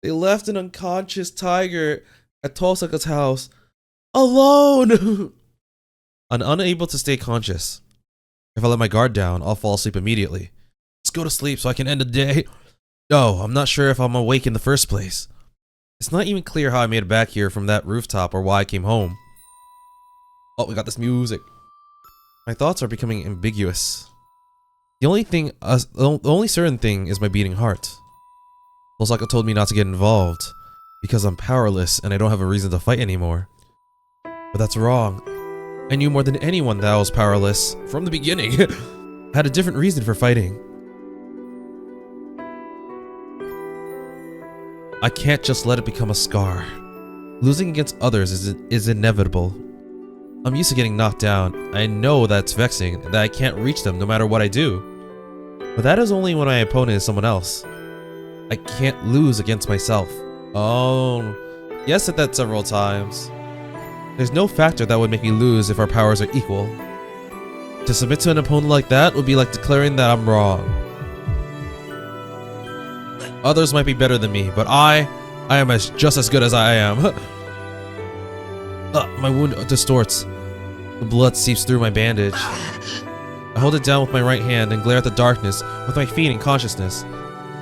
They left an unconscious tiger at Tosaka's house. Alone! I'm unable to stay conscious. If I let my guard down, I'll fall asleep immediately. Let's go to sleep so I can end the day. No, I'm not sure if I'm awake in the first place. It's not even clear how I made it back here from that rooftop or why I came home. Oh, we got this music. My thoughts are becoming ambiguous. The only certain thing is my beating heart. Tosaka told me not to get involved because I'm powerless and I don't have a reason to fight anymore. But that's wrong. I knew more than anyone that I was powerless from the beginning. I had a different reason for fighting. I can't just let it become a scar. Losing against others is inevitable. I'm used to getting knocked down. I know that's vexing, that I can't reach them no matter what I do. But that is only when my opponent is someone else. I can't lose against myself. Oh, yes, said that several times. There's no factor that would make me lose if our powers are equal. To submit to an opponent like that would be like declaring that I'm wrong. Others might be better than me, but I am just as good as I am. My wound distorts. The blood seeps through my bandage. I hold it down with my right hand and glare at the darkness with my feet in consciousness.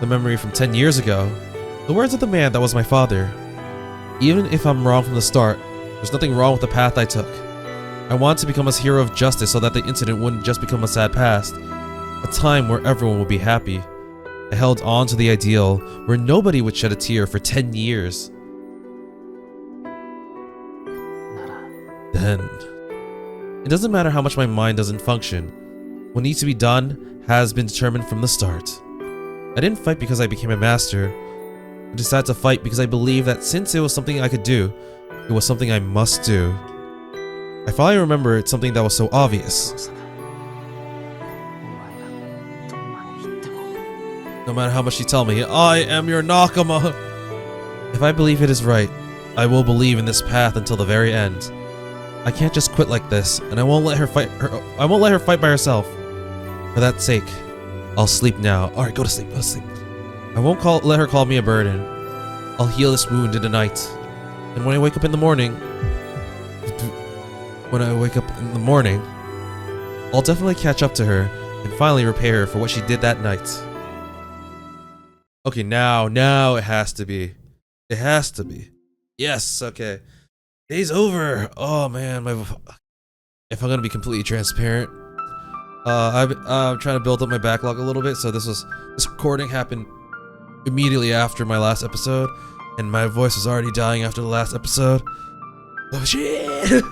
The memory from 10 years ago. The words of the man that was my father. Even if I'm wrong from the start, there's nothing wrong with the path I took. I wanted to become a hero of justice so that the incident wouldn't just become a sad past. A time where everyone would be happy. I held on to the ideal where nobody would shed a tear for 10 years. Then, it doesn't matter how much my mind doesn't function. What needs to be done has been determined from the start. I didn't fight because I became a master. I decided to fight because I believed that since it was something I could do, it was something I must do. I finally remembered something that was so obvious. No matter how much you tell me, I am your Nakama! If I believe it is right, I will believe in this path until the very end. I can't just quit like this, and I won't let her fight by herself. For that sake, I'll sleep now. Alright, go to sleep, go to sleep. I won't let her call me a burden. I'll heal this wound in the night. And when I wake up in the morning, I'll definitely catch up to her and finally repay her for what she did that night. Okay, now it has to be. It has to be. Yes, okay. Day's over. Oh man, if I'm gonna be completely transparent, I'm trying to build up my backlog a little bit. So this recording happened immediately after my last episode, and my voice was already dying after the last episode. Oh shit!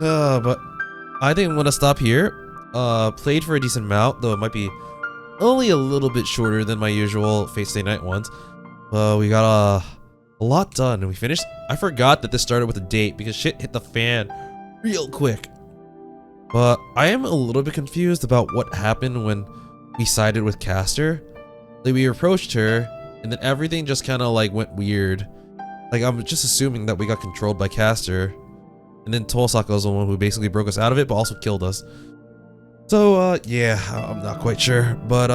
But I think I'm gonna stop here. Played for a decent amount, though it might be only a little bit shorter than my usual Fate Stay Night ones. We got a lot done, and we finished. I forgot that this started with a date because shit hit the fan real quick. But I am a little bit confused about what happened when we sided with Caster. Like, we approached her, and then everything just kind of like went weird. Like, I'm just assuming that we got controlled by Caster, and then Tosaka was the one who basically broke us out of it, but also killed us. So, yeah, I'm not quite sure. But,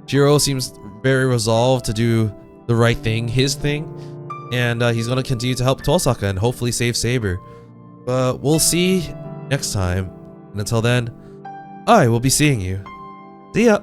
Shirou seems very resolved to do the right thing, his thing, and he's gonna continue to help Tosaka and hopefully save Saber. But we'll see next time, and until then, I will be seeing you. See ya!